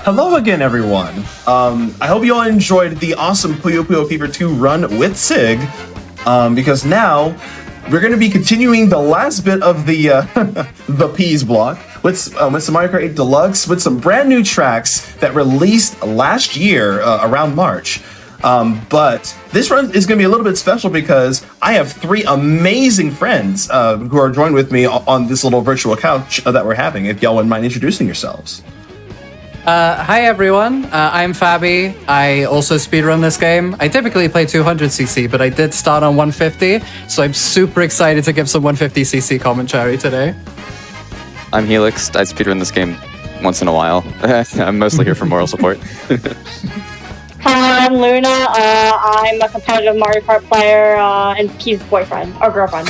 Hello again, everyone. I hope you all enjoyed the awesome Puyo Puyo Fever 2 run with Sig, because now we're going to be continuing the last bit of the the Peas block with some Mario Kart 8 Deluxe with some brand new tracks that released last year around March. But this run is going to be a little bit special because I have three amazing friends who are joined with me on this little virtual couch that we're having. If y'all wouldn't mind introducing yourselves. Hi everyone, I'm Fabby. I also speedrun this game. I typically play 200cc, but I did start on 150, so I'm super excited to give some 150cc commentary today. I'm Helix. I speedrun this game once in a while. I'm mostly here for moral support. Hi, I'm Lunaaa. I'm a competitive Mario Kart player and Pete's boyfriend or girlfriend.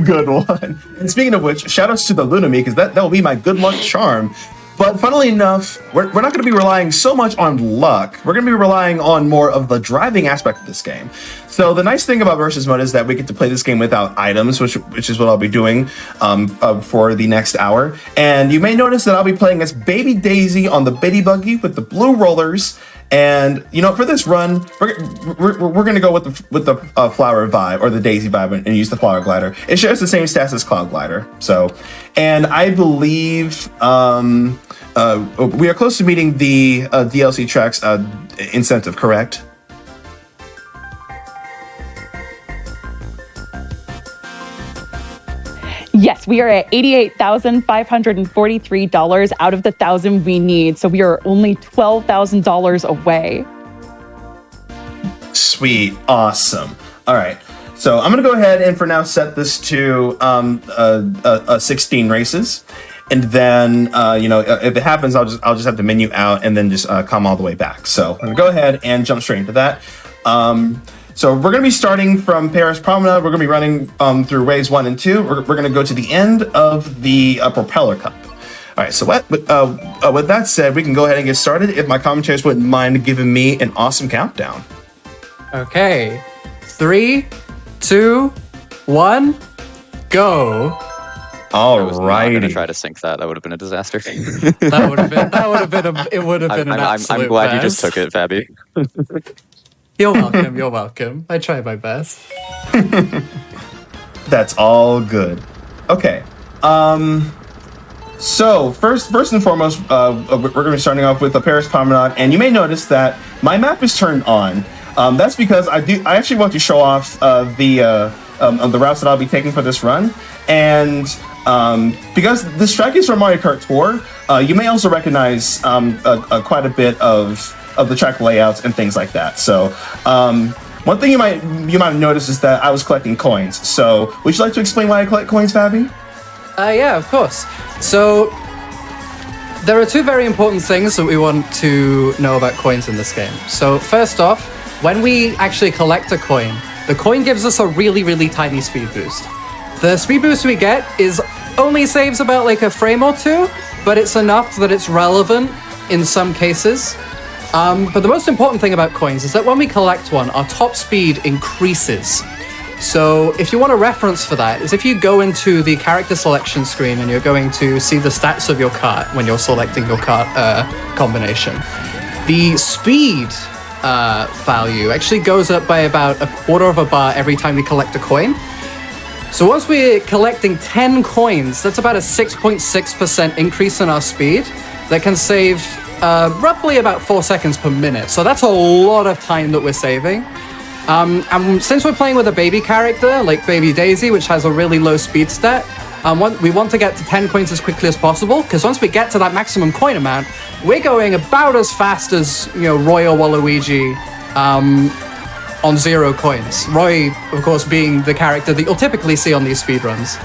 Good one. And speaking of which, shoutouts to the Lunaaa, because that will be my good luck charm. But funnily enough, we're not going to be relying so much on luck. We're going to be relying on more of the driving aspect of this game. So the nice thing about Versus Mode is that we get to play this game without items, which is what I'll be doing for the next hour. And you may notice that I'll be playing as Baby Daisy on the Bitty Buggy with the blue rollers. And you know, for this run, we're gonna go with the flower vibe or the Daisy vibe and use the flower glider. It shares the same stats as Cloud Glider. So, and I believe we are close to meeting the DLC tracks incentive, correct? Yes, we are at $88,543 out of the $1,000 we need, so we are only $12,000 away. Sweet, awesome. All right, so I'm gonna go ahead and for now set this to 16 races, and then you know, if it happens, I'll just have to menu out and then just come all the way back. So I'm gonna go ahead and jump straight into that. So we're going to be starting from Paris Promenade. We're going to be running through waves 1 and 2. We're going to go to the end of the Propeller Cup. All right, so with that said, we can go ahead and get started if my commentators wouldn't mind giving me an awesome countdown. Okay, 3, 2, 1, go. All right. I was not going to try to sync that. That would have been a disaster. That would have been an absolute I'm glad mess. you just took it, Fabby. You're welcome, you're welcome. I tried my best. That's all good. Okay. So first and foremost, we're going to be starting off with the Paris Promenade, and you may notice that my map is turned on. That's because I actually want to show off the routes that I'll be taking for this run, and because this track is from Mario Kart Tour, you may also recognize quite a bit of the track layouts and things like that. So one thing you might have noticed is that I was collecting coins. So would you like to explain why I collect coins, Fabby? Yeah, of course. So there are two very important things that we want to know about coins in this game. So first off, when we actually collect a coin, the coin gives us a really, really tiny speed boost. The speed boost we get only saves about like a frame or two, but it's enough that it's relevant in some cases. But the most important thing about coins is that when we collect one, our top speed increases. So if you want a reference for that, is if you go into the character selection screen and you're going to see the stats of your kart when you're selecting your kart combination, the speed value actually goes up by about 1/4 of a bar every time we collect a coin. So once we're collecting 10 coins, that's about a 6.6% increase in our speed that can save roughly about 4 seconds per minute. So that's a lot of time that we're saving. And since we're playing with a baby character, like Baby Daisy, which has a really low speed stat, we want to get to 10 coins as quickly as possible, because once we get to that maximum coin amount, we're going about as fast as, you know, Roy or Waluigi on 0 coins. Roy, of course, being the character that you'll typically see on these speedruns.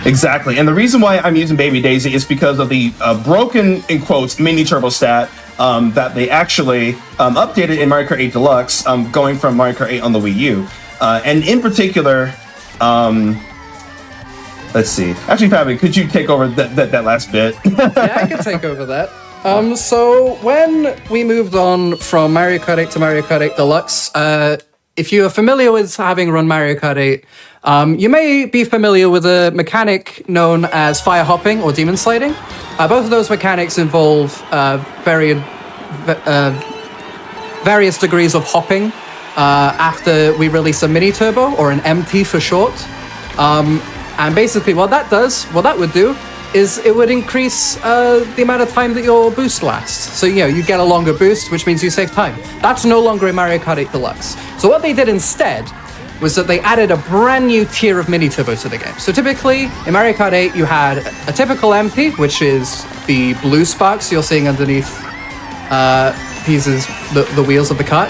Exactly, and the reason why I'm using Baby Daisy is because of the broken, in quotes, mini turbo stat that they actually updated in Mario Kart 8 Deluxe, going from Mario Kart 8 on the Wii U. And in particular, let's see. Actually, Fabby, could you take over that last bit? Yeah, I can take over that. So when we moved on from Mario Kart 8 to Mario Kart 8 Deluxe, if you are familiar with having run Mario Kart 8, you may be familiar with a mechanic known as fire hopping or demon sliding. Both of those mechanics involve various degrees of hopping after we release a mini turbo, or an MT for short. And basically what that would do is it would increase the amount of time that your boost lasts. So, you get a longer boost, which means you save time. That's no longer in Mario Kart 8 Deluxe. So what they did instead was that they added a brand new tier of mini turbo to the game. So typically, in Mario Kart 8, you had a typical MT, which is the blue sparks you're seeing underneath the wheels of the kart.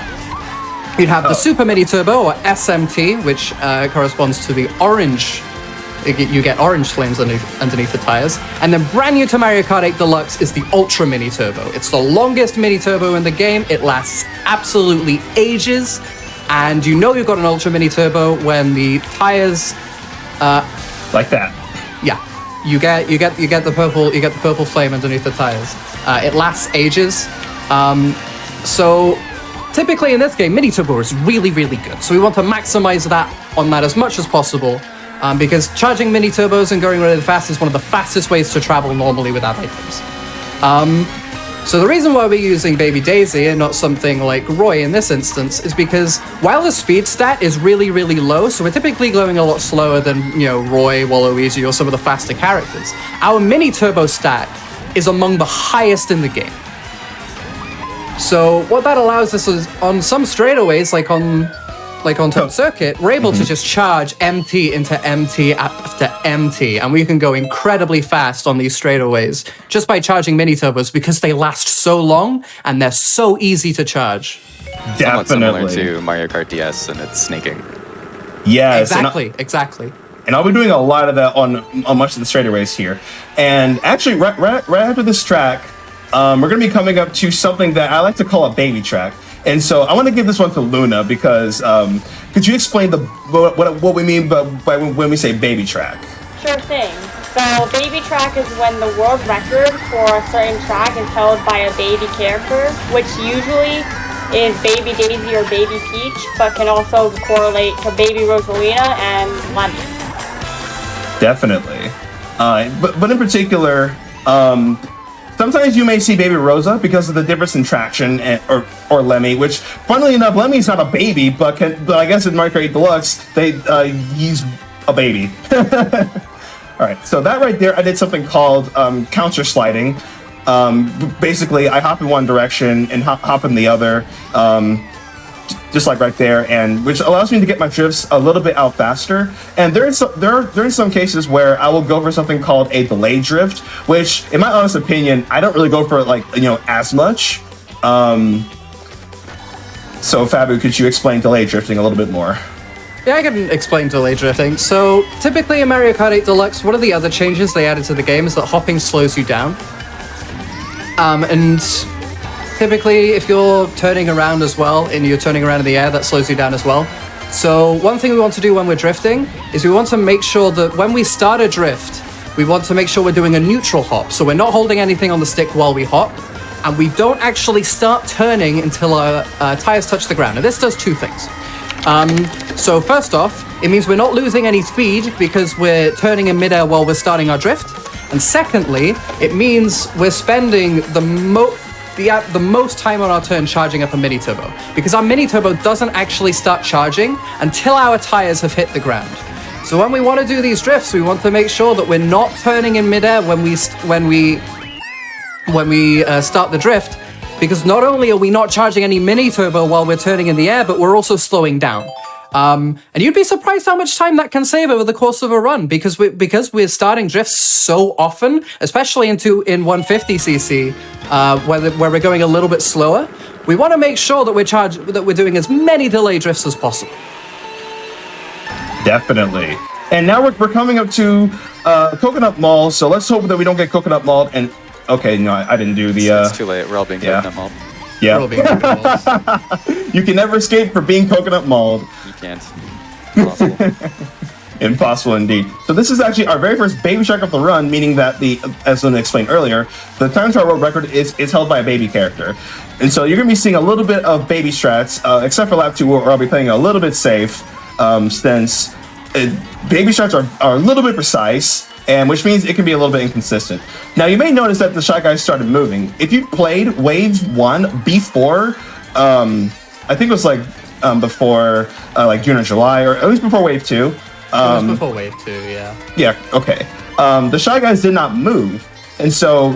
You'd have the Super Mini Turbo, or SMT, which corresponds to the orange. You get orange flames underneath the tires. And then brand new to Mario Kart 8 Deluxe is the Ultra Mini Turbo. It's the longest mini turbo in the game. It lasts absolutely ages. And you've got an Ultra Mini Turbo when the tires like that. Yeah. You get the purple flame underneath the tires. It lasts ages. So typically in this game, mini turbo is really, really good. So we want to maximize that as much as possible. Because charging mini turbos and going really fast is one of the fastest ways to travel normally without items. So the reason why we're using Baby Daisy and not something like Roy in this instance is because while the speed stat is really, really low, so we're typically going a lot slower than, Roy, Waluigi, or some of the faster characters, our mini turbo stat is among the highest in the game. So what that allows us is on some straightaways, like on Top Circuit, we're able to just charge MT into MT after MT, and we can go incredibly fast on these straightaways just by charging mini turbos because they last so long and they're so easy to charge. Somewhat similar to Mario Kart DS and its snaking. Yes, exactly. And I'll be doing a lot of that on much of the straightaways here. And actually, right after this track, we're going to be coming up to something that I like to call a baby track. And so I want to give this one to Luna because could you explain what we mean by when we say baby track? Sure thing. So baby track is when the world record for a certain track is held by a baby character, which usually is Baby Daisy or Baby Peach, but can also correlate to Baby Rosalina and Lemmy. Definitely. But in particular, sometimes you may see Baby Rosa because of the difference in traction or Lemmy, which, funnily enough, Lemmy's not a baby, but I guess in Mario Kart 8 Deluxe, he's a baby. All right, so that right there, I did something called counter sliding. Basically, I hop in one direction and hop in the other, just like right there, and which allows me to get my drifts a little bit out faster. And there are some cases where I will go for something called a delay drift, which, in my honest opinion, I don't really go for as much. So Fabby, could you explain delay drifting a little bit more? Yeah, I can explain delay drifting. So typically in Mario Kart 8 Deluxe, one of the other changes they added to the game is that hopping slows you down. And typically, if you're turning around as well, and you're turning around in the air, that slows you down as well. So one thing we want to do when we're drifting is we want to make sure that when we start a drift, we want to make sure we're doing a neutral hop. So we're not holding anything on the stick while we hop, and we don't actually start turning until our tires touch the ground. And this does two things. So first off, it means we're not losing any speed because we're turning in midair while we're starting our drift. And secondly, it means we're spending the most time on our turn charging up a mini turbo, because our mini turbo doesn't actually start charging until our tires have hit the ground. So when we want to do these drifts, we want to make sure that we're not turning in midair when we start the drift, because not only are we not charging any mini turbo while we're turning in the air, but we're also slowing down. And you'd be surprised how much time that can save over the course of a run, because we're starting drifts so often, especially in 150cc, where we're going a little bit slower. We want to make sure that we're doing as many delay drifts as possible. Definitely. And now we're coming up to Coconut Mall, so let's hope that we don't get Coconut Mall. And okay, no, I didn't do the. It's too late. We're all being Coconut Mall. Yeah. You can never escape from being Coconut Mauled. You can't. Impossible. Impossible indeed. So this is actually our very first baby track of the run, meaning that as Luna explained earlier, the time trial world record is held by a baby character. And so you're going to be seeing a little bit of baby strats, except for lap 2, where I'll be playing a little bit safe, since baby strats are a little bit precise, and which means it can be a little bit inconsistent. Now you may notice that the Shy Guys started moving. If you played Wave 1 before, I think it was like before like June or July, or at least before Wave 2. It was before Wave 2, yeah. Yeah, okay. The Shy Guys did not move. And so,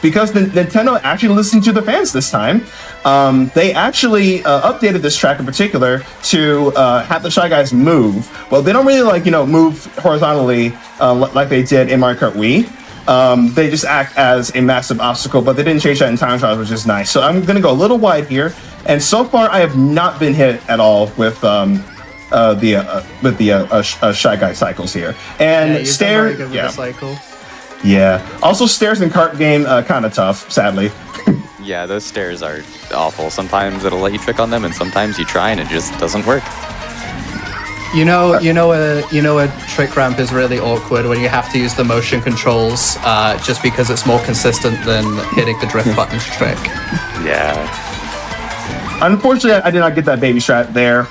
because Nintendo actually listened to the fans this time, they actually updated this track in particular to have the Shy Guys move. Well, they don't really move horizontally like they did in Mario Kart Wii. They just act as a massive obstacle, but they didn't change that in time trials, which is nice. So I'm gonna go a little wide here, and so far I have not been hit at all with Shy Guy cycles here. And stairs, yeah. Cycle. Yeah. Also, stairs in Kart game kind of tough, sadly. Yeah, those stairs are awful. Sometimes it'll let you trick on them, and sometimes you try and it just doesn't work. You know a trick ramp is really awkward when you have to use the motion controls just because it's more consistent than hitting the drift button trick. Yeah. Unfortunately, I did not get that baby strat there.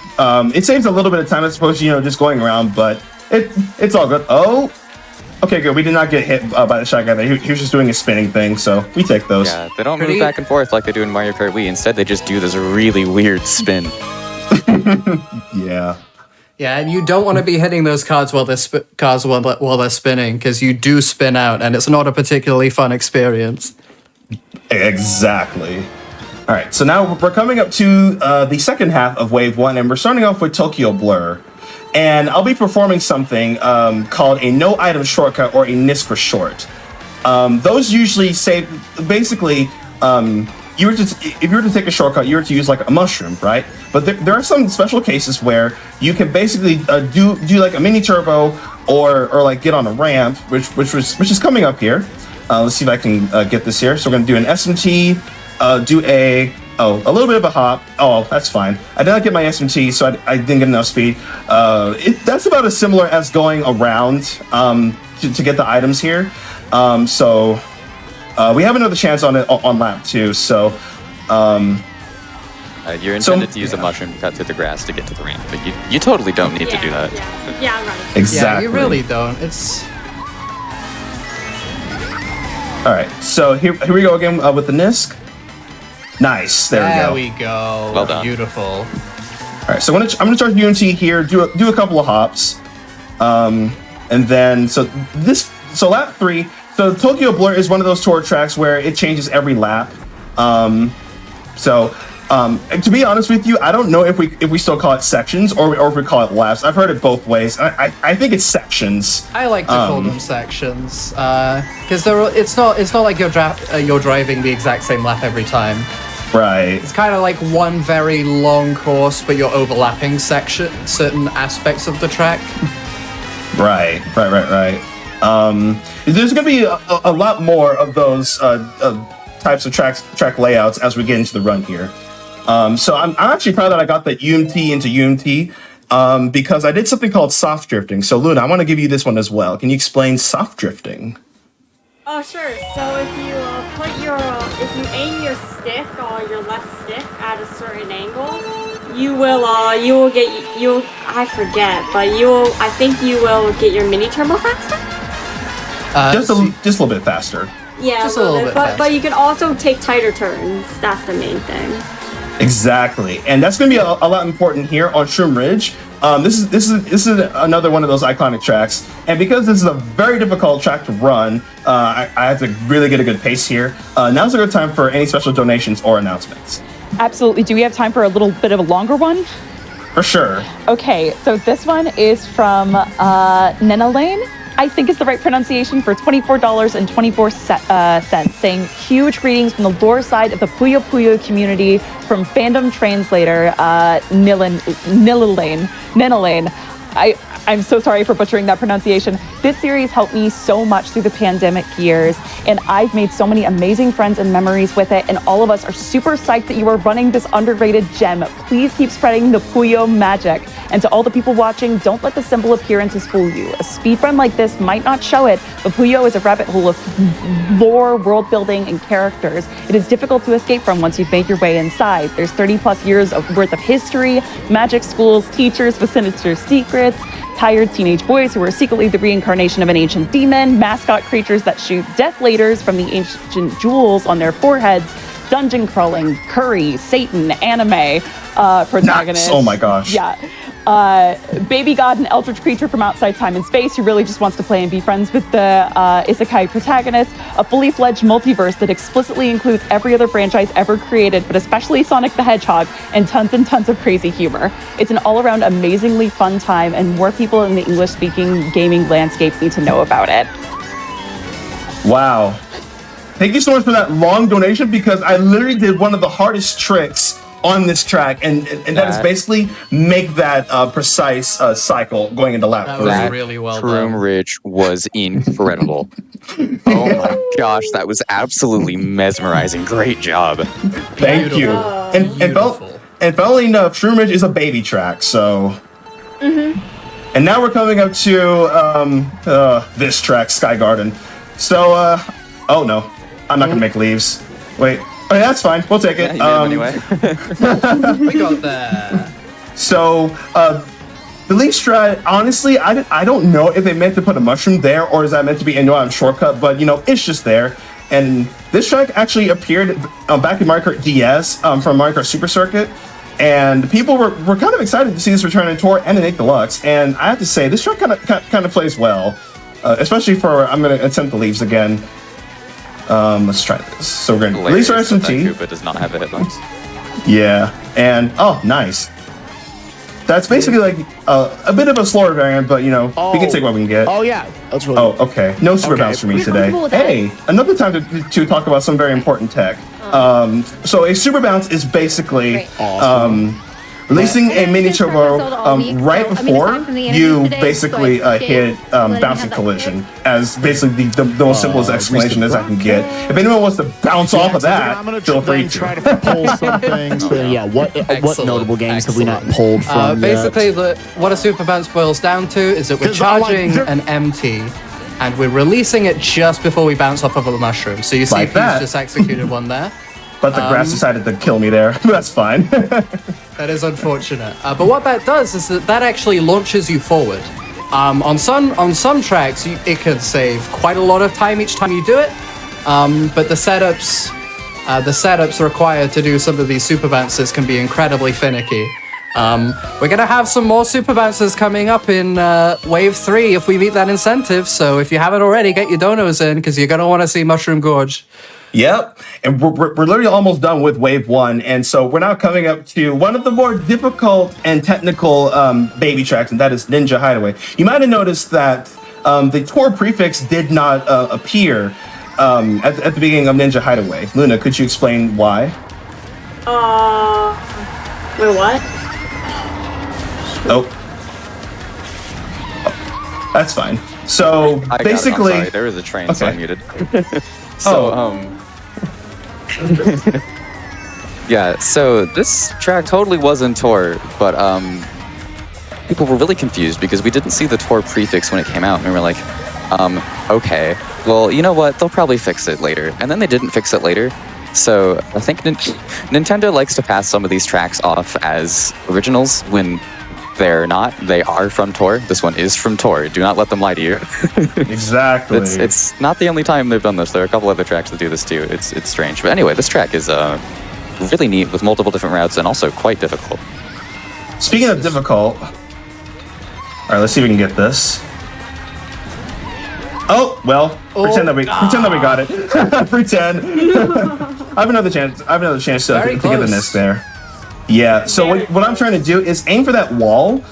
It saves a little bit of time as opposed to just going around, but it's all good. Oh, okay, good. We did not get hit by the Shy Guy there. He was just doing a spinning thing, so we take those. Yeah, they don't move back and forth like they do in Mario Kart Wii. Instead, they just do this really weird spin. Yeah. Yeah, and you don't want to be hitting those cars while they're spinning, because you do spin out, and it's not a particularly fun experience. Exactly. All right, so now we're coming up to the second half of Wave 1, and we're starting off with Tokyo Blur. And I'll be performing something called a no-item shortcut, or a NISC for short. Those usually say, basically, if you were to take a shortcut, you were to use like a mushroom, right? But there are some special cases where you can basically do like a mini turbo, or like get on a ramp, which is coming up here. Let's see if I can get this here. So we're gonna do an SMT, do a little bit of a hop. Oh, that's fine. I did not get my SMT, so I didn't get enough speed. That's about as similar as going around to get the items here. So we have another chance on it on lap 2. So you're intended to use a mushroom cut through the grass to get to the ramp, but you totally don't need to do that. Yeah, right. Exactly. Yeah, you really don't. It's... All right, so here we go again with the NISC. Nice, there we go. Well done. Beautiful. All right, so I'm gonna charge UMT here, do a couple of hops, and then so lap 3. So Tokyo Blur is one of those tour tracks where it changes every lap. To be honest with you, I don't know if we still call it sections or if we call it laps. I've heard it both ways. I think it's sections. I like to call them sections because it's not like you're driving the exact same lap every time. Right. It's kind of like one very long course, but you're overlapping certain aspects of the track. Right. There's going to be a lot more of those types of track layouts as we get into the run here. So I'm actually proud that I got that UMT into UMT because I did something called soft drifting. So Luna, I want to give you this one as well. Can you explain soft drifting? Oh, sure. So if you aim your stick or your left stick at a certain angle, I think you will get your mini turbo faster. Just a little bit faster. Yeah, just a little bit faster. But you can also take tighter turns. That's the main thing. Exactly, and that's going to be a lot important here on Shroom Ridge. This is another one of those iconic tracks, and because this is a very difficult track to run, I have to really get a good pace here. Now's a good time for any special donations or announcements. Absolutely. Do we have time for a little bit of a longer one? For sure. Okay, so this one is from Nena Lane. I think is the right pronunciation, for $24.24, saying huge greetings from the lore side of the Puyo Puyo community from fandom translator Nena Lane. I'm so sorry for butchering that pronunciation. This series helped me so much through the pandemic years, and I've made so many amazing friends and memories with it, and all of us are super psyched that you are running this underrated gem. Please keep spreading the Puyo magic. And to all the people watching, don't let the simple appearances fool you. A speedrun like this might not show it, but Puyo is a rabbit hole of lore, world building, and characters. It is difficult to escape from once you've made your way inside. There's 30 plus years worth of history, magic schools, teachers with sinister secrets, tired teenage boys who are secretly the reincarnation of an ancient demon, mascot creatures that shoot death laders from the ancient jewels on their foreheads, dungeon crawling, curry, Satan, anime protagonist. Nice. Oh my gosh. Yeah. Baby god and eldritch creature from outside time and space who really just wants to play and be friends with the isekai protagonist. A fully fledged multiverse that explicitly includes every other franchise ever created, but especially Sonic the Hedgehog, and tons of crazy humor. It's an all-around amazingly fun time, and more people in the English-speaking gaming landscape need to know about it. Wow. Thank you so much for that long donation, because I literally did one of the hardest tricks on this track, and that is basically make that precise cycle going into lap That 3. was really well Broom done. Ridge was incredible. Oh my gosh, that was absolutely mesmerizing. Great job. Thank you. And Beautiful. funnily enough, Shroom Ridge is a baby track, so. And now we're coming up to this track, Sky Garden. So, oh no, I'm not gonna make leaves. Wait. Oh, yeah, that's fine. We'll take it. Yeah, you did anyway. We got there. So, the leaf strat, honestly, I don't know if they meant to put a mushroom there, or is that meant to be a shortcut, but it's just there. And this track actually appeared back in Mario Kart DS from Mario Kart Super Circuit, and people were kind of excited to see this return in Tour and in Deluxe. And I have to say, this track kind of plays well, especially for, I'm going to attempt the leaves again. Let's try this. So we're going to release our SMT. But does not have the hitbox. Yeah, and oh, nice. That's basically like a bit of a slower variant, but we can take what we can get. Oh yeah, that's really. Oh, okay. No super bounce for me today. Hey, another time to talk about some very important tech. So a super bounce is basically releasing a mini turbo right before you basically hit bouncing collision, as basically the most simplest explanation as I can get. If anyone wants to bounce off of that, feel free try to. to pull some things. But yeah, what notable games have we not pulled from? Basically, what a super bounce boils down to is that we're 'Cause I like charging drip- an MT, and we're releasing it just before we bounce off of a mushroom. So you see, Like he's that. just executed one there. But the grass decided to kill me there. That's fine. That is unfortunate. But what that does is that actually launches you forward. On some tracks, it can save quite a lot of time each time you do it. But the setups required to do some of these super bounces can be incredibly finicky. We're gonna have some more super bounces coming up in Wave 3 if we meet that incentive. So if you haven't already, get your donos in, because you're gonna want to see Mushroom Gorge. Yep, and we're literally almost done with Wave 1, and so we're now coming up to one of the more difficult and technical baby tracks, and that is Ninja Hideaway. You might have noticed that the Tour prefix did not appear at the beginning of Ninja Hideaway. Luna, could you explain why? Wait, what? Oh, that's fine. So I got it, I'm basically, sorry, there was a train, so I Okay. muted. So, yeah, so this track totally was in Tor, but people were really confused because we didn't see the Tor prefix when it came out, and we were like, okay, well, you know what, they'll probably fix it later. And then they didn't fix it later, so I think Nintendo likes to pass some of these tracks off as originals when they're not. They are from Tor. This one is from Tor. Do not let them lie to you. exactly. It's not the only time they've done this. There are a couple other tracks that do this too. It's strange. But anyway, this track is really neat with multiple different routes and also quite difficult. Speaking of difficult, all right, let's see if we can get this. Oh well, pretend that we got it. Pretend. I have another chance. to get the nest there. Yeah. So what I'm trying to do is aim for that wall,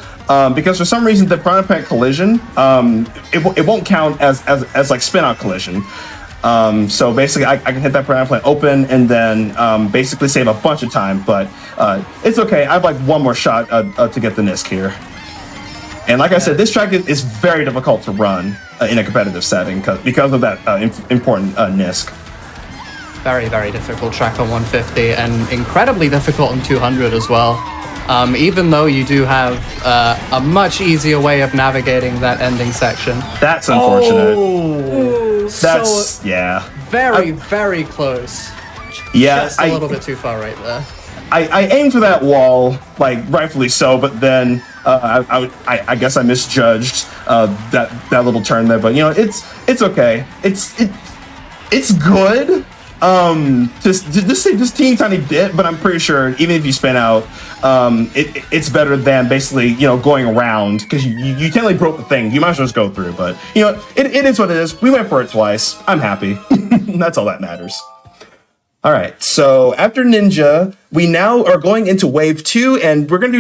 because for some reason the Piranha Plant collision, it won't count as like spin out collision. So basically, I can hit that Piranha Plant open and then basically save a bunch of time. But it's okay. I have like one more shot to get the Nisk here. And like I said, this track is very difficult to run in a competitive setting because of that important NISC. Very, very difficult track on 150 and incredibly difficult on 200 as well. Even though you do have a much easier way of navigating that ending section. That's unfortunate. Yeah. Very, very close. Yeah. Just a little bit too far right there. I aimed for that wall, like rightfully so, but then I guess I misjudged that little turn there. But you know, it's okay. It's good. Just teeny tiny bit, but I'm pretty sure even if you spin out, it's better than basically, you know, going around, because you can't really broke the thing. You might as well just go through. But you know, it is what it is. We went for it twice. I'm happy. That's all that matters. All right, so after Ninja, we now are going into Wave 2, and we're gonna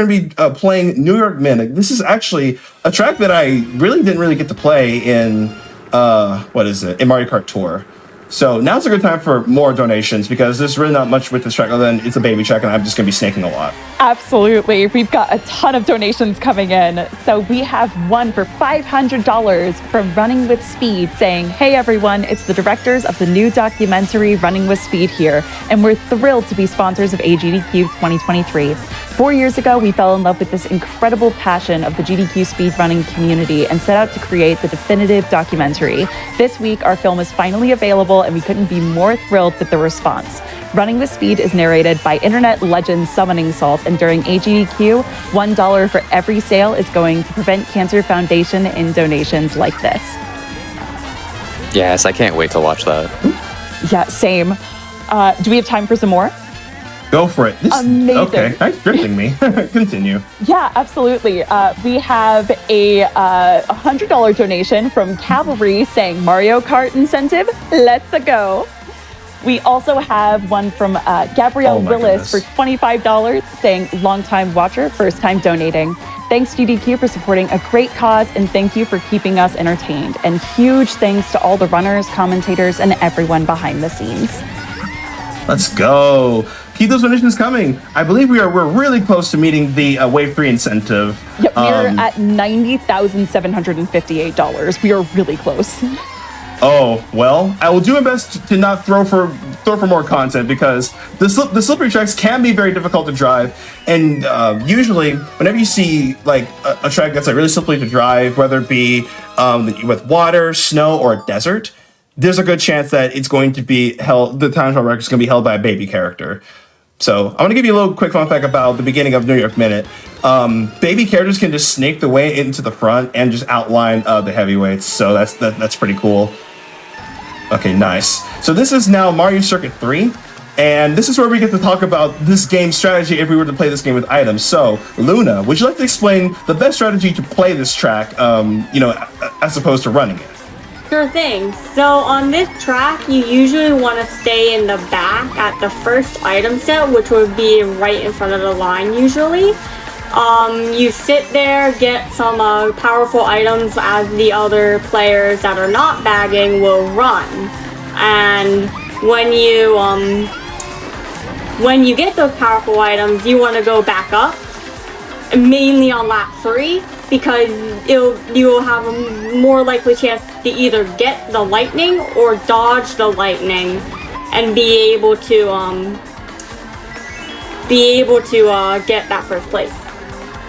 be playing New York Minute. This is actually a track that I really didn't get to play in in Mario Kart Tour. So now's a good time for more donations, because there's really not much with this track other than it's a baby track and I'm just going to be snaking a lot. Absolutely. We've got a ton of donations coming in. So we have one for $500 from Running with Speed saying, "Hey everyone, it's the directors of the new documentary Running with Speed here, and we're thrilled to be sponsors of AGDQ 2023. 4 years ago, we fell in love with this incredible passion of the GDQ speedrunning community and set out to create the definitive documentary. This week, our film is finally available, and we couldn't be more thrilled with the response. Running with Speed is narrated by internet legend Summoning Salt, and during AGDQ, $1 for every sale is going to Prevent Cancer Foundation in donations like this." Yes, I can't wait to watch that. Yeah, same. Do we have time for some more? Go for it. Amazing. Okay, thanks for drifting me. Continue. Yeah, absolutely. We have a $100 donation from Cavalry saying, "Mario Kart incentive, let's go." We also have one from Gabrielle Willis for $25 saying, "Longtime watcher, first time donating. Thanks GDQ for supporting a great cause, and thank you for keeping us entertained. And huge thanks to all the runners, commentators, and everyone behind the scenes." Let's go. Keep those donations coming. I believe we're really close to meeting the Wave 3 incentive. Yep, we're at $90,758. We are really close. Oh, well, I will do my best to not throw for more content, because the slippery tracks can be very difficult to drive. And usually, whenever you see like a track that's like really slippery to drive, whether it be with water, snow, or a desert, there's a good chance that it's going to be held. The time trial record is going to be held by a baby character. So I want to give you a little quick fun fact about the beginning of New York Minute. Baby characters can just snake the way into the front and just outline the heavyweights. So that's pretty cool. Okay, nice. So this is now Mario Circuit 3. And this is where we get to talk about this game's strategy if we were to play this game with items. So, Lunaaa, would you like to explain the best strategy to play this track, as opposed to running it? Sure thing. So on this track, you usually want to stay in the back at the first item set, which would be right in front of the line usually. You sit there, get some powerful items as the other players that are not bagging will run. And when you get those powerful items, you want to go back up, mainly on lap 3, because you will have a more likely chance to either get the lightning or dodge the lightning, and be able to get that first place.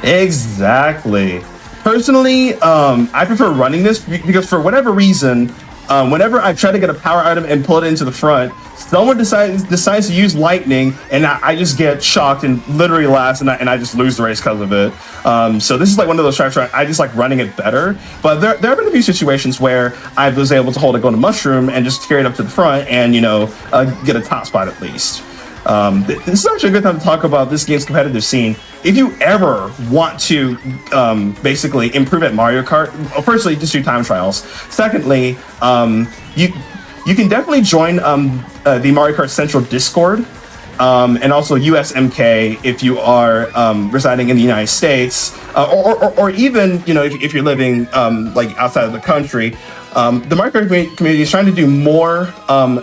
Exactly. Personally, I prefer running this because for whatever reason, whenever I try to get a power item and pull it into the front, someone decides to use lightning, and I just get shocked and literally last, and I just lose the race because of it. So this is like one of those tracks where I just like running it better. But there have been a few situations where I was able to hold a golden mushroom and just carry it up to the front and get a top spot at least. This is actually a good time to talk about this game's competitive scene. If you ever want to basically improve at Mario Kart, well, firstly, just do time trials. Secondly, you can definitely join the Mario Kart Central Discord, and also USMK if you are residing in the United States, or even if you're living like outside of the country. The Mario Kart community is trying to do more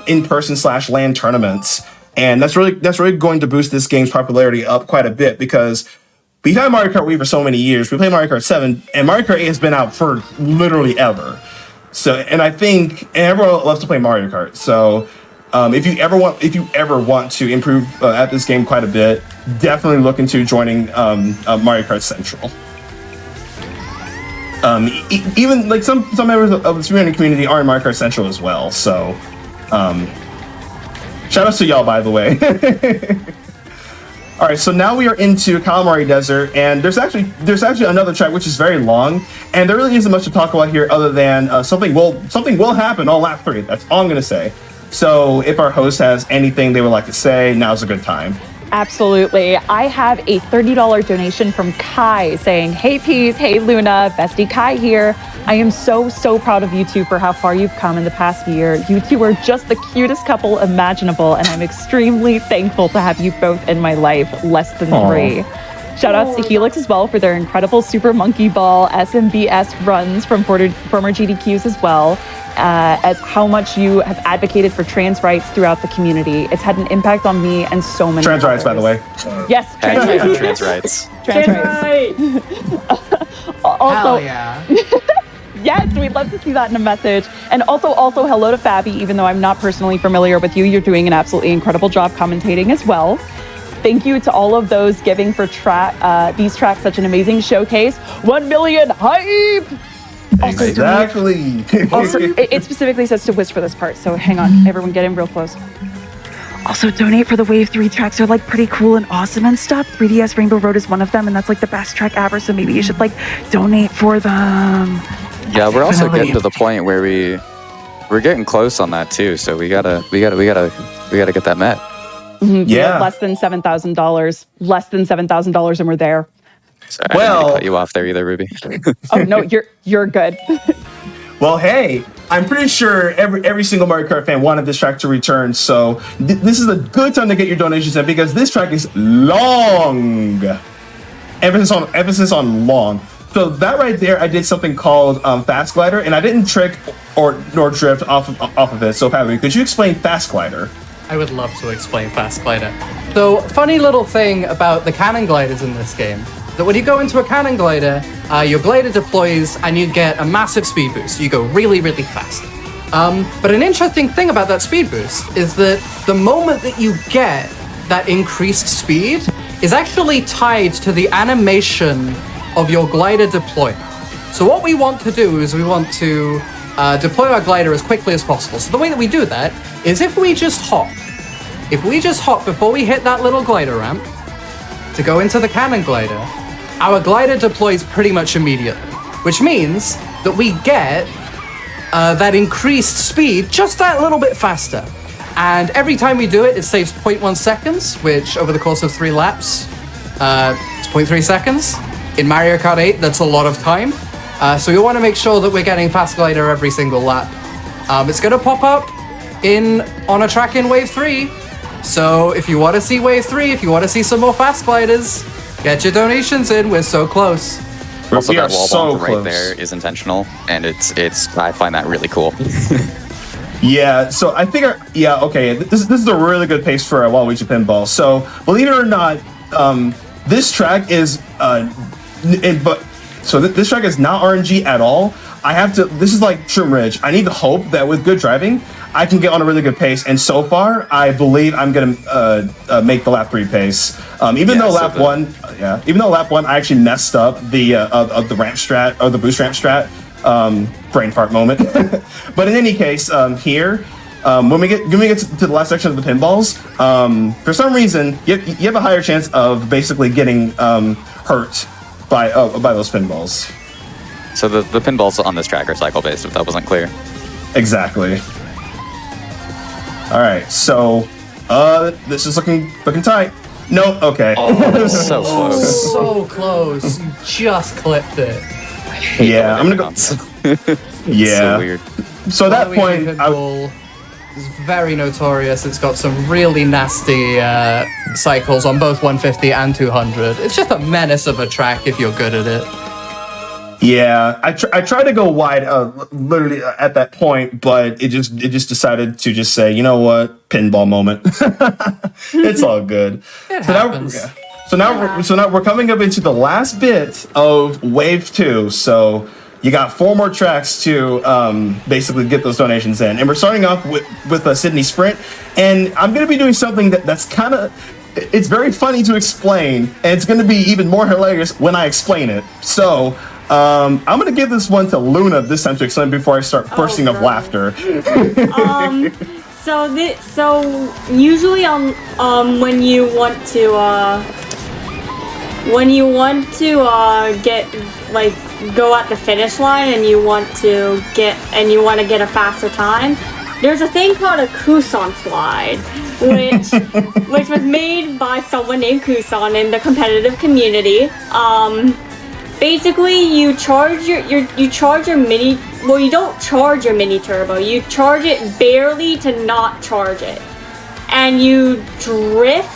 in-person /LAN tournaments. And that's really going to boost this game's popularity up quite a bit, because we've had Mario Kart Wii for so many years. We played Mario Kart 7, and Mario Kart 8 has been out for literally ever. So, and I think everyone loves to play Mario Kart. So, if you ever want to improve at this game quite a bit, definitely look into joining Mario Kart Central. Even like some members of the speedrunning community are in Mario Kart Central as well. So, shout outs to y'all, by the way. All right, so now we are into Calamari Desert, and there's actually another track which is very long, and there really isn't much to talk about here other than something will happen on lap 3. That's all I'm gonna say. So if our host has anything they would like to say, now's a good time. Absolutely. I have a $30 donation from Kai saying, "Hey Peas, hey Lunaaa, bestie Kai here. I am so proud of you two for how far you've come in the past year. You two are just the cutest couple imaginable, and I'm extremely thankful to have you both in my life, less than 3. Shout outs to Helix as well for their incredible Super Monkey Ball SMBS runs from former GDQs as well, as how much you have advocated for trans rights throughout the community. It's had an impact on me and so many Trans rights, by the way. Yes, trans rights. Trans rights. Trans rights. Also, Hell yeah. yes, we'd love to see that in a message. And also hello to Fabby, even though I'm not personally familiar with you. You're doing an absolutely incredible job commentating as well. Thank you to all of those giving for these tracks such an amazing showcase. 1 million hype! Also, Exactly. Also, it specifically says to whiz for this part, so hang on, everyone get in real close. Also, donate for the Wave 3 tracks. They're like pretty cool and awesome and stuff. 3DS Rainbow Road is one of them, and that's like the best track ever, so maybe you should like donate for them. Yeah, we're also getting to the point where we're getting close on that too, so we gotta get that met. Mm-hmm. Yeah. Less than $7,000. Less than $7,000 and we're there. Sorry, I didn't mean to cut you off there either, Ruby. Oh no, you're good. Well, hey, I'm pretty sure every single Mario Kart fan wanted this track to return, so this is a good time to get your donations in because this track is long. Emphasis on long. So that right there, I did something called Fast Glider, and I didn't trick nor drift off of it. So Fabby, could you explain Fast Glider? I would love to explain Fast Glider. So, funny little thing about the cannon gliders in this game, that when you go into a cannon glider, your glider deploys and you get a massive speed boost. You go really, really fast. But an interesting thing about that speed boost is that the moment that you get that increased speed is actually tied to the animation of your glider deployment. So what we want to do is we want to deploy our glider as quickly as possible. So the way that we do that is if we just hop before we hit that little glider ramp to go into the cannon glider, our glider deploys pretty much immediately, which means that we get that increased speed just that little bit faster. And every time we do it, it saves 0.1 seconds, which over the course of 3 laps, it's 0.3 seconds. In Mario Kart 8, that's a lot of time. So we want to make sure that we're getting Fast Glider every single lap. It's going to pop up on a track in Wave 3. So if you want to see Wave 3, if you want to see some more Fast Gliders, get your donations in. We're so close. Also, We are that wall so bump right close. there is intentional, and it's I find that really cool. Yeah, so I think, okay, this is a really good pace for a Waluigi pinball. So believe it or not, this track is, this track is not RNG at all. This is like Shroom Ridge. I need to hope that with good driving, I can get on a really good pace. And so far, I believe I'm gonna make the lap 3 pace. Even though lap 1, I actually messed up the ramp strat or the boost ramp strat. Brain fart moment. But in any case, here, when we get to the last section of the pinballs, for some reason, you have a higher chance of basically getting hurt by those pinballs. So the pinballs on this track are cycle based, if that wasn't clear. Exactly. All right, so this is looking tight. Nope. Okay. Oh, so close. So close. You just clipped it. Yeah, I'm gonna go. Yeah. So weird. So at that Waluigi point, pinball is very notorious. It's got some really nasty cycles on both 150 and 200. It's just a menace of a track if you're good at it. yeah, I tried to go wide, literally at that point, but it just decided to just say, you know what, pinball moment. It's all good. It happens. So now we're coming up into the last bit of Wave 2. So you got 4 more tracks to basically get those donations in. And we're starting off with a Sydney Sprint. And I'm going to be doing something that's kind of... It's very funny to explain, and it's going to be even more hilarious when I explain it. So I'm going to give this one to Lunaaa this time to explain before I start bursting of laughter. So usually when you want to get like go at the finish line and you want to get a faster time, there's a thing called a Kusan slide, which was made by someone named Kusan in the competitive community. Basically, you charge your mini. Well, you don't charge your mini turbo. You charge it barely to not charge it, and you drift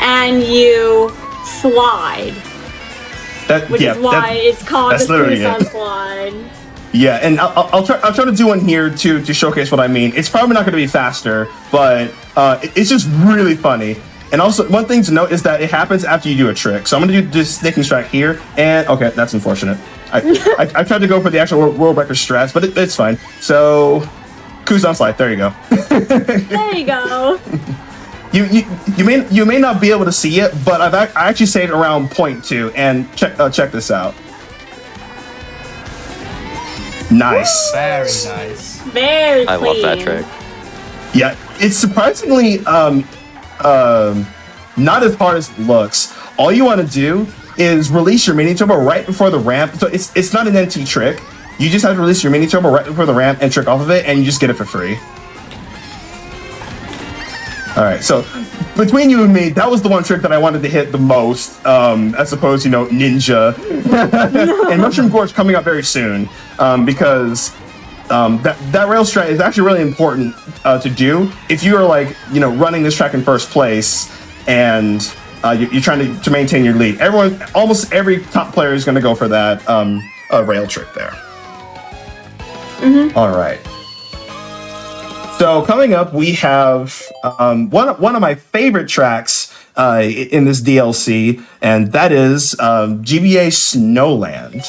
and you slide. Which is why it's called the Kusan slide. Yeah, and I'll try to do one here to showcase what I mean. It's probably not going to be faster, but it's just really funny. And also, one thing to note is that it happens after you do a trick. So I'm going to do this snaking track here, and okay, that's unfortunate. I tried to go for the actual world record strats, but it's fine. So, Kusan slide. There you go. There you go. You may not be able to see it, but I actually saved around 0.2, and check this out. Nice. Very nice. Very clean. I love that trick. Yeah, it's surprisingly not as hard as it looks. All you want to do is release your mini turbo right before the ramp. So it's not an NT trick. You just have to release your mini turbo right before the ramp and trick off of it, and you just get it for free. All right, so between you and me, that was the one trick that I wanted to hit the most, as opposed to, Ninja. And Mushroom Gorge coming up very soon, because that rail strat is actually really important to do if you are running this track in first place and you're trying to maintain your lead. Almost every top player is going to go for that rail trick there. All right. So coming up, we have one of my favorite tracks in this DLC, and that is GBA Snowland.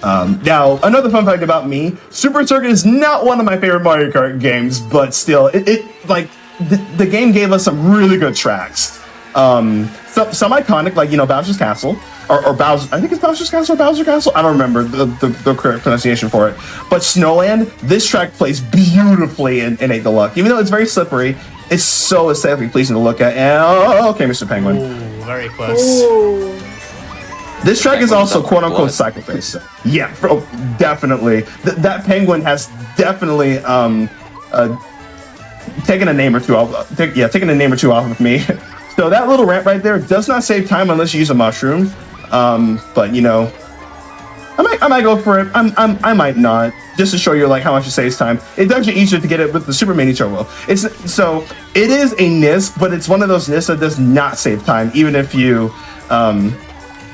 Now, another fun fact about me: Super Circuit is not one of my favorite Mario Kart games, but still, the game gave us some really good tracks. Some iconic, like Bowser's Castle, or Bowser. I think it's Bowser's Castle or Bowser Castle. I don't remember the correct pronunciation for it. But Snowland, this track plays beautifully in 8 Deluxe. Even though it's very slippery, it's so aesthetically pleasing to look at. And okay, Mr. Penguin. Ooh, very close. Ooh. This track is also quote-unquote cycle-based. Yeah, bro, definitely. That penguin has definitely taken a name or two off. Taken a name or two off of me. So that little ramp right there does not save time unless you use a mushroom. But I might go for it. I might not, just to show you how much it saves time. It's actually easier to get it with the Super Mini Turbo. It is a NISC, but it's one of those NISCs that does not save time, even if you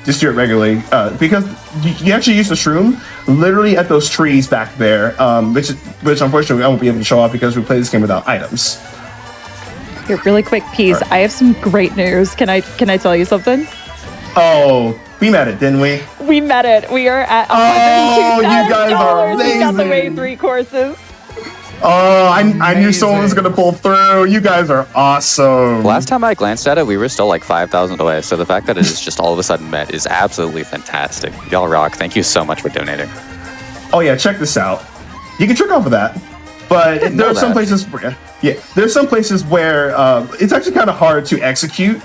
just do it regularly, because you actually use the shroom literally at those trees back there, which unfortunately I won't be able to show off because we play this game without items. Here, really quick piece. Right. I have some great news. Can I tell you something? Oh, we met it, didn't we? We met it. We are at $102,000. Oh, you guys are amazing. We got the Wave 3 courses. Oh, I knew someone was going to pull through. You guys are awesome. Last time I glanced at it, we were still 5,000 away. So the fact that it is just all of a sudden met is absolutely fantastic. Y'all rock. Thank you so much for donating. Oh yeah, check this out. You can trick off of that, but there are some places where, there's some places where it's actually kind of hard to execute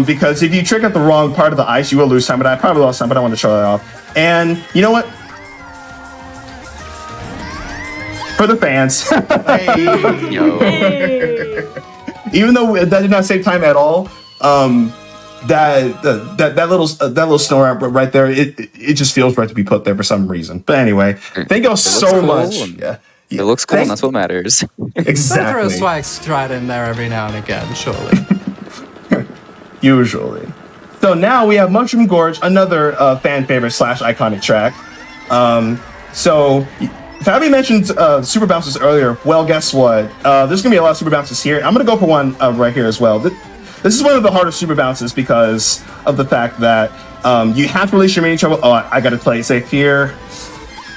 because if you trick at the wrong part of the ice, you will lose time. But I probably lost time, but I want to show that off. And you know what? For the fans. Hey. Even though that did not save time at all, that little snow ramp right there, it just feels right to be put there for some reason. But anyway, thank y'all so much. Yeah. It looks cool, and that's what matters. Exactly. Throw a swag strat in there every now and again, surely. Usually. So now we have Mushroom Gorge, another fan favorite / iconic track. So Fabby mentioned super bounces earlier. Well, guess what? There's gonna be a lot of super bounces here. I'm gonna go for one right here as well. This is one of the hardest super bounces because of the fact that you have to release your mini travel. Oh, I got to play it safe here.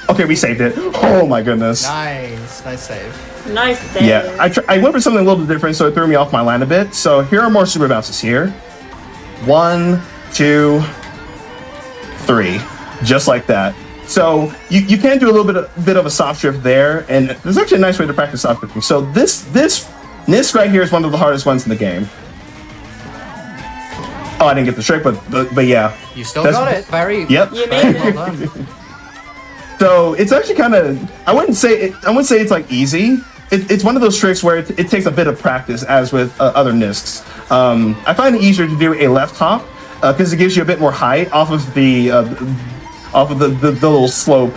Okay, we saved it. Oh my goodness. Nice save. Nice save. Yeah, I went for something a little bit different, so it threw me off my line a bit. So here are more super bounces here. 1, 2, 3, just like that. So you can do a little bit of a soft drift there, and there's actually a nice way to practice soft drifting. So this NISC right here is one of the hardest ones in the game. Oh, I didn't get the trick, but yeah. You still got it. Yep. You made it. Well done. So it's actually kind of, I wouldn't say it's like easy. It's one of those tricks where it takes a bit of practice, as with other NISCs. I find it easier to do a left hop because it gives you a bit more height off of the little slope,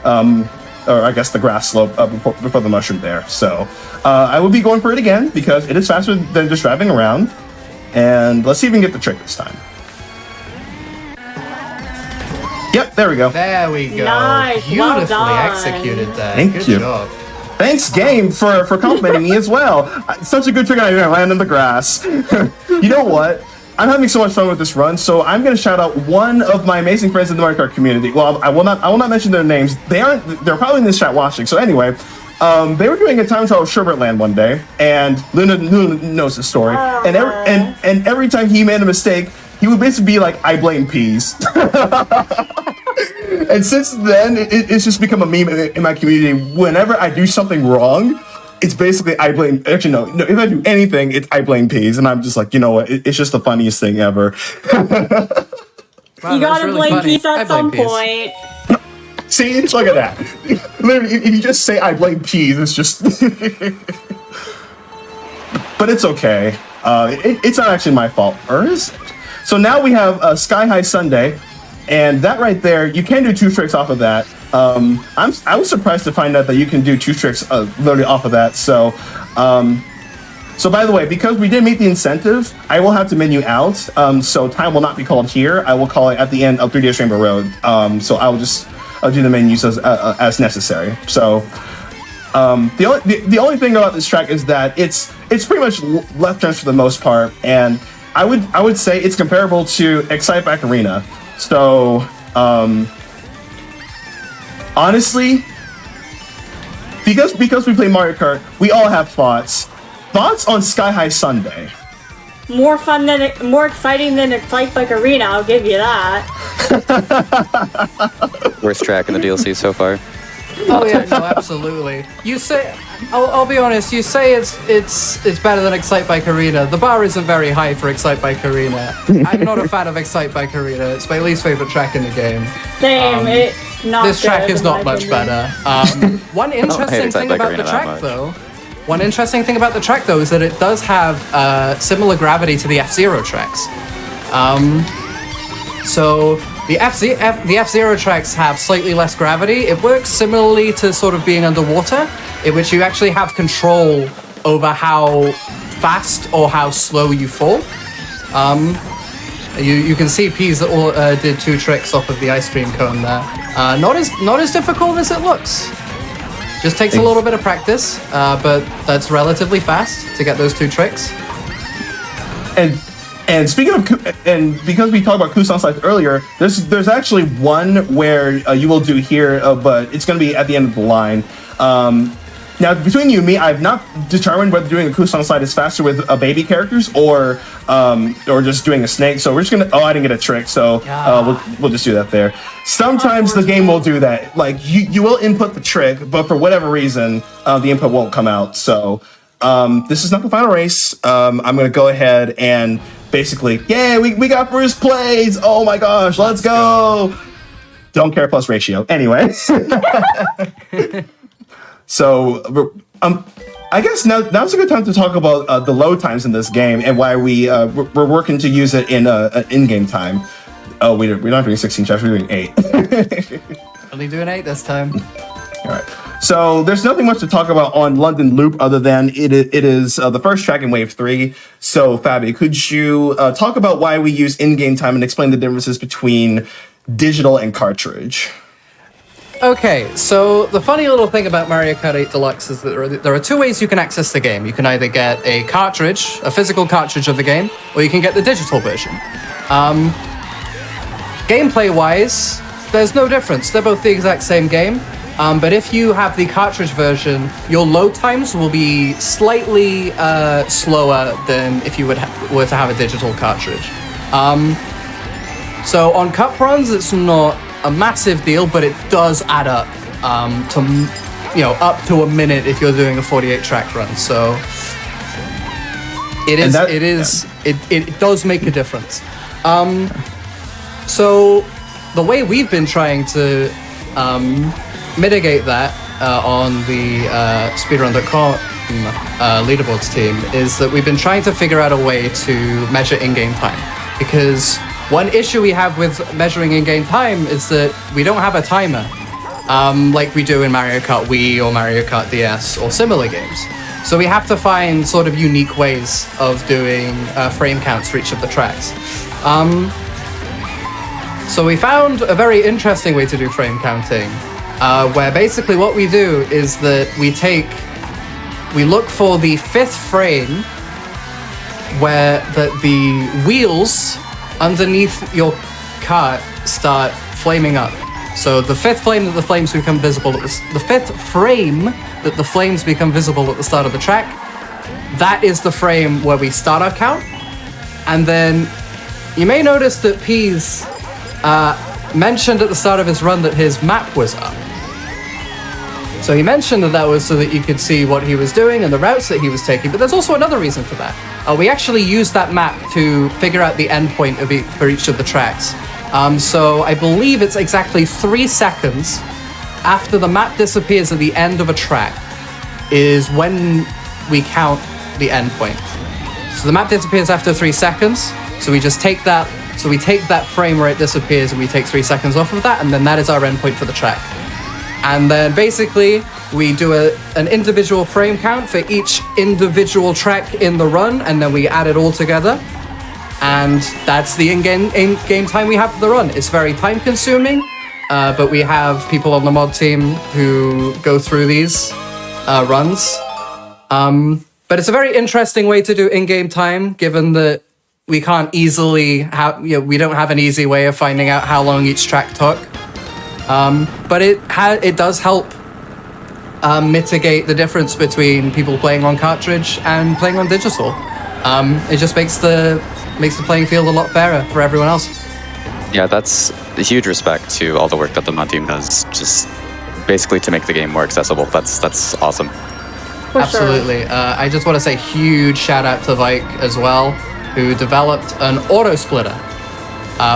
or I guess the grass slope before the mushroom there. So I would be going for it again because it is faster than just driving around. And let's see if we can get the trick this time. Yep, there we go. There we go. Nice, Beautifully well done. executed there. Thank Good you. job. Thanks, game, for complimenting me as well. Such a good trick, I land in the grass. You know what? I'm having so much fun with this run, so I'm going to shout out one of my amazing friends in the Mario Kart community. Well, I will not mention their names. They're probably in this chat watching. So anyway, they were doing a time trial of Sherbert Land one day, and Luna knows the story. And every time he made a mistake, he would basically be like, "I blame peas." And since then, it's just become a meme in my community. Whenever I do something wrong, it's basically I blame. Actually, no. If I do anything, it's I blame peas, and I'm just like, you know what? It's just the funniest thing ever. Wow, You gotta really blame funny. peas at some point. See, look at that. Literally, if you just say I blame peas, it's just. But it's okay. It's not actually my fault, or is it? So now we have Sky High Sunday, and that right there, you can do 2 tricks off of that. I was surprised to find out that you can do 2 tricks literally off of that. So, so by the way, because we did meet the incentive, I will have to menu out. So time will not be called here. I will call it at the end of 3DS Rainbow Road. So I'll do the menus as necessary. So the only thing about this track is that it's pretty much left turns for the most part, and I would say it's comparable to Exciteback Arena. So honestly, because we play Mario Kart, we all have thoughts. Thoughts on Sky High Sunday? More exciting than Exciteback Arena, I'll give you that. Worst track in the DLC so far. Oh yeah, no, absolutely. You say, I'll be honest. You say it's better than Exciteback Arena. The bar isn't very high for Exciteback Arena. I'm not a fan of Exciteback Arena. It's my least favorite track in the game. Same, it's not This track good, is in not my much opinion. better. One interesting thing Exciteback about Arena the that track, much. though. One interesting thing about the track, though, is that it does have similar gravity to the F-Zero tracks. So the F-Zero tracks have slightly less gravity. It works similarly to sort of being underwater, in which you actually have control over how fast or how slow you fall. You can see Peas that all did 2 tricks off of the ice cream cone there. Not as difficult as it looks. Just takes a little bit of practice, but that's relatively fast to get those 2 tricks. And speaking of, and because we talked about Kusan slides earlier, there's actually one where you will do here, but it's going to be at the end of the line. Now, between you and me, I've not determined whether doing a Kusan slide is faster with baby characters or just doing a snake. So we're just gonna. Oh, I didn't get a trick, so we'll just do that there. Sometimes the game will do that. Like you will input the trick, but for whatever reason, the input won't come out. So this is not the final race. I'm gonna go ahead and basically, yay, we got first place. Oh my gosh, let's go. Don't care plus ratio. Anyway. So, I guess now's a good time to talk about the load times in this game and why we're working to use it in in-game time. Oh, we're not doing 16 chapters, we're doing 8. Only doing 8 this time. All right. So there's nothing much to talk about on London Loop other than it is the first track in Wave 3. So, Fabby, could you talk about why we use in-game time and explain the differences between digital and cartridge? Okay, so the funny little thing about Mario Kart 8 Deluxe is that there are two ways you can access the game. You can either get a cartridge, a physical cartridge of the game, or you can get the digital version. Gameplay-wise, there's no difference. They're both the exact same game. But if you have the cartridge version, your load times will be slightly slower than if you were to have a digital cartridge. So on cup runs, it's not a massive deal, but it does add up to, up to a minute if you're doing a 48-track run. So it does make a difference. So the way we've been trying to mitigate that on the speedrun.com leaderboards team is that we've been trying to figure out a way to measure in-game time, because one issue we have with measuring in-game time is that we don't have a timer like we do in Mario Kart Wii or Mario Kart DS or similar games. So we have to find sort of unique ways of doing frame counts for each of the tracks. So we found a very interesting way to do frame counting, where basically what we do is that we look for the 5th frame where the wheels underneath your kart start flaming up. So the 5th frame that the flames become visible at the start of the track, that is the frame where we start our count. And then you may notice that Peas mentioned at the start of his run that his map was up. So he mentioned that was so that you could see what he was doing and the routes that he was taking, but there's also another reason for that. We actually used that map to figure out the endpoint for each of the tracks. So I believe it's exactly 3 seconds after the map disappears at the end of a track is when we count the endpoint. So the map disappears after 3 seconds, so we just take that. So we take that frame where it disappears and we take 3 seconds off of that, and then that is our endpoint for the track. And then basically we do an individual frame count for each individual track in the run, and then we add it all together. And that's the in-game time we have for the run. It's very time consuming, but we have people on the mod team who go through these runs. But it's a very interesting way to do in-game time, given that we can't easily have, we don't have an easy way of finding out how long each track took. But it does help mitigate the difference between people playing on cartridge and playing on digital. It just makes the playing field a lot fairer for everyone else. Yeah, that's a huge respect to all the work that the mod team does, just basically to make the game more accessible. That's awesome. Absolutely. I just want to say huge shout out to Vike as well, who developed an auto splitter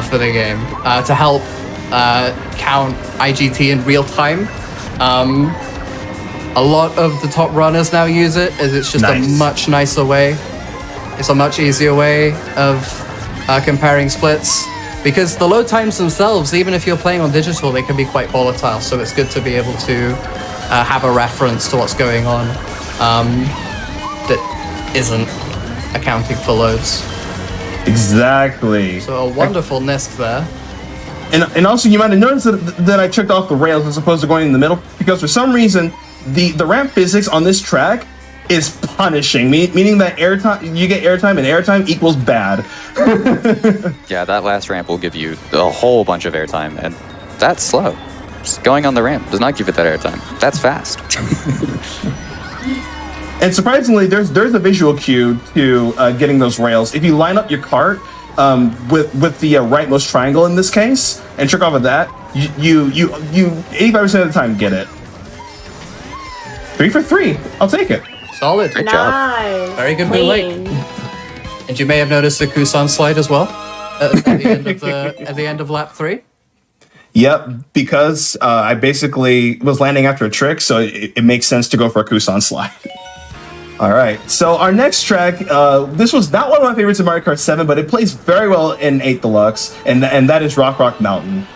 for the game to help count IGT in real time. A lot of the top runners now use it, as it's just a much nicer way. It's a much easier way of comparing splits, because the load times themselves, even if you're playing on digital, they can be quite volatile. So it's good to be able to have a reference to what's going on that isn't accounting for loads. Exactly. So a wonderful NISC there. And also, you might have noticed that I checked off the rails as opposed to going in the middle, because for some reason, the ramp physics on this track is punishing, meaning that airtime, you get airtime, and airtime equals bad. Yeah, that last ramp will give you a whole bunch of airtime, and that's slow. Just going on the ramp does not give it that airtime. That's fast. And surprisingly, there's a visual cue to getting those rails. If you line up your cart with the rightmost triangle in this case, and trick off of that, you 85% of the time get it. 3 for 3. I'll take it. Solid. Great job. Very good relay. And you may have noticed the Kusan slide as well at the end of lap 3. Yep, because I basically was landing after a trick, so it makes sense to go for a Kusan slide. All right, so our next track, this was not one of my favorites in Mario Kart 7, but it plays very well in 8 Deluxe, and that is Rock Mountain.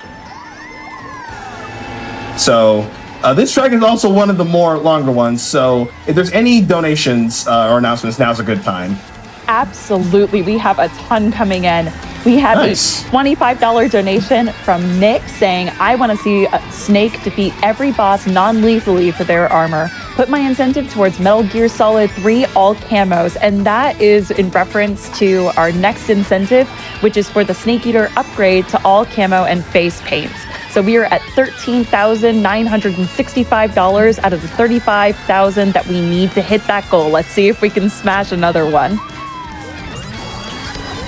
So this track is also one of the more longer ones, so if there's any donations or announcements, now's a good time. Absolutely, we have a ton coming in. We have Nice. a $25 donation from Nick saying, I want to see a Snake defeat every boss non-lethally for their armor. Put my incentive towards Metal Gear Solid 3 all camos. And that is in reference to our next incentive, which is for the Snake Eater upgrade to all camo and face paints. So we are at $13,965 out of the $35,000 that we need to hit that goal. Let's see if we can smash another one.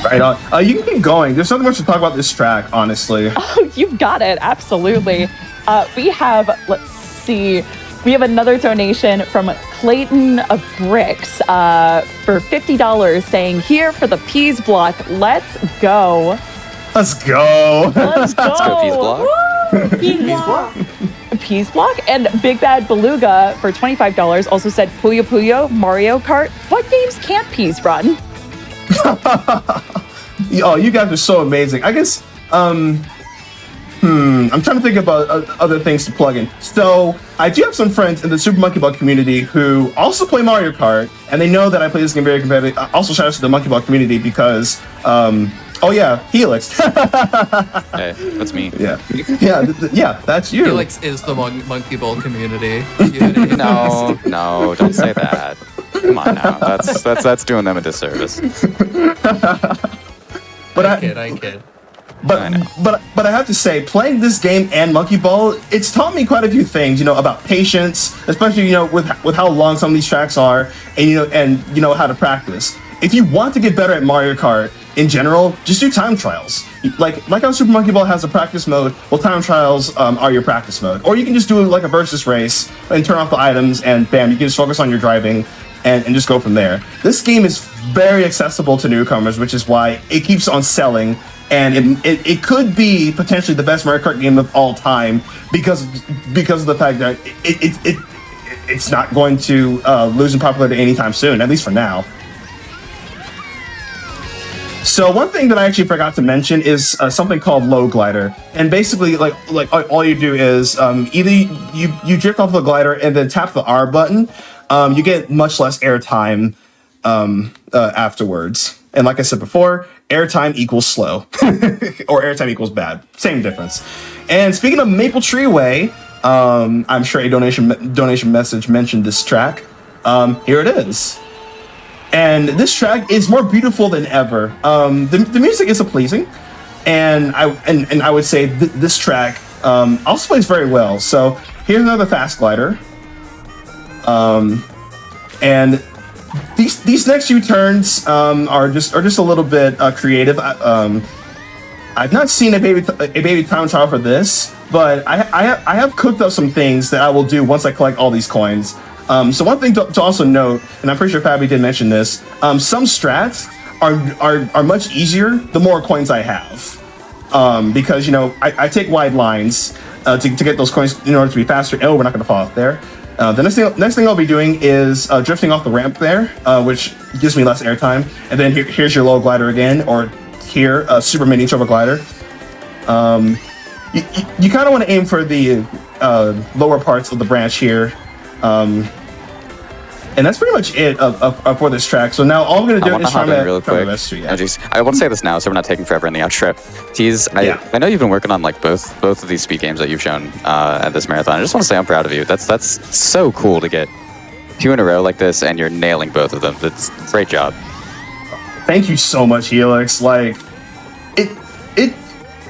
Right on. You can keep going. There's nothing much to talk about this track, honestly. Oh, you've got it. Absolutely. We have, let's see, we have another donation from Clayton of Bricks for $50 saying, here for the Peas block. Let's go. Let's go. Let's go. Let's go, Peas Block. Peas block. Peas block. And Big Bad Beluga for $25 also said, Puyo Puyo, Mario Kart. What games can't Peas run? Oh, you guys are so amazing. I guess, I'm trying to think about other things to plug in. So, I do have some friends in the Super Monkey Ball community who also play Mario Kart, and they know that I play this game very competitive. Also, shout out to the Monkey Ball community because, oh yeah, Helix. Hey, that's me. Yeah, that's you. Helix is the monkey ball community. No, don't say that. Come on now, that's doing them a disservice. But I kid. But I have to say, playing this game and Monkey Ball, it's taught me quite a few things, about patience, especially, with how long some of these tracks are, and how to practice. If you want to get better at Mario Kart in general, just do time trials. Like how Super Monkey Ball has a practice mode, well, time trials are your practice mode. Or you can just do like a versus race and turn off the items, and bam, you can just focus on your driving and just go from there. This game is very accessible to newcomers, which is why it keeps on selling. And it could be potentially the best Mario Kart game of all time because of the fact that it's not going to lose in popularity anytime soon, at least for now. So one thing that I actually forgot to mention is something called Low Glider, and basically like all you do is either you drift off the glider and then tap the R button. You get much less airtime afterwards. And like I said before, airtime equals slow, or airtime equals bad. Same difference. And speaking of Maple Tree Way, I'm sure a donation message mentioned this track. Here it is. And this track is more beautiful than ever. The music is pleasing, and I would say this track also plays very well. So here's another fast glider. And these next few turns are just a little bit creative. I've not seen a baby time trial for this, but I have cooked up some things that I will do once I collect all these coins. So one thing to also note, and I'm pretty sure Fabby did mention this, some strats are much easier the more coins I have, because I take wide lines to get those coins in order to be faster. Oh, we're not going to fall off there. The next thing I'll be doing is drifting off the ramp there, which gives me less airtime. And then here's your low glider again, or here, super mini turbo glider. You kind of want to aim for the lower parts of the branch here. And that's pretty much it for this track. So now all I'm going to do is try real quick. I want to say this now, so we're not taking forever in the outro. Tease, I know you've been working on like both of these speed games that you've shown at this marathon. I just want to say I'm proud of you. That's so cool to get 2 in a row like this, and you're nailing both of them. That's a great job. Thank you so much, Helix. Like,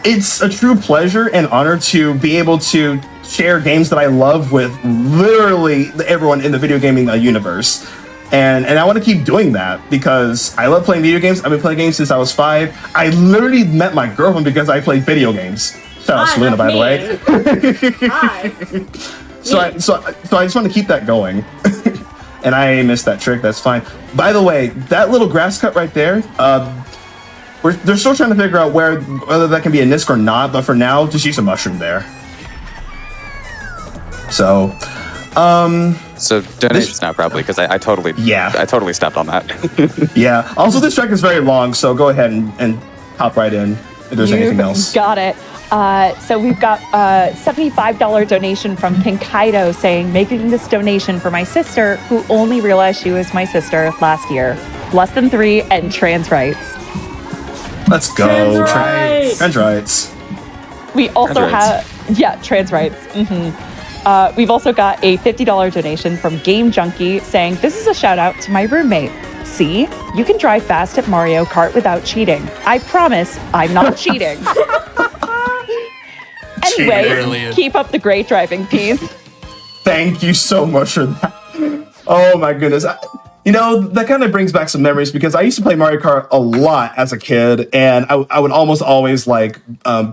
it's a true pleasure and honor to be able to share games that I love with literally everyone in the video gaming universe. And I want to keep doing that because I love playing video games. I've been playing games since I was 5. I literally met my girlfriend because I played video games. Shout out to Lunaaa, by the way. So I just want to keep that going. And I missed that trick, that's fine. By the way, that little grass cut right there, they're still trying to figure out whether that can be a Nisk or not, but for now, just use a mushroom there. So donations now probably, because I totally stepped on that. Yeah. Also, this track is very long, so go ahead and hop right in if there's anything else. Got it. So we've got a $75 donation from Pinkaido saying, making this donation for my sister who only realized she was my sister last year, less than 3, and trans rights. Let's go. Trans rights. We also Trans have, trans rights. We've also got a $50 donation from Game Junkie saying, this is a shout out to my roommate. See, you can drive fast at Mario Kart without cheating. I promise I'm not cheating. Anyway, Brilliant. keep up the great driving, Peas. Thank you so much for that. Oh my goodness. You know, that kind of brings back some memories because I used to play Mario Kart a lot as a kid, and I would almost always like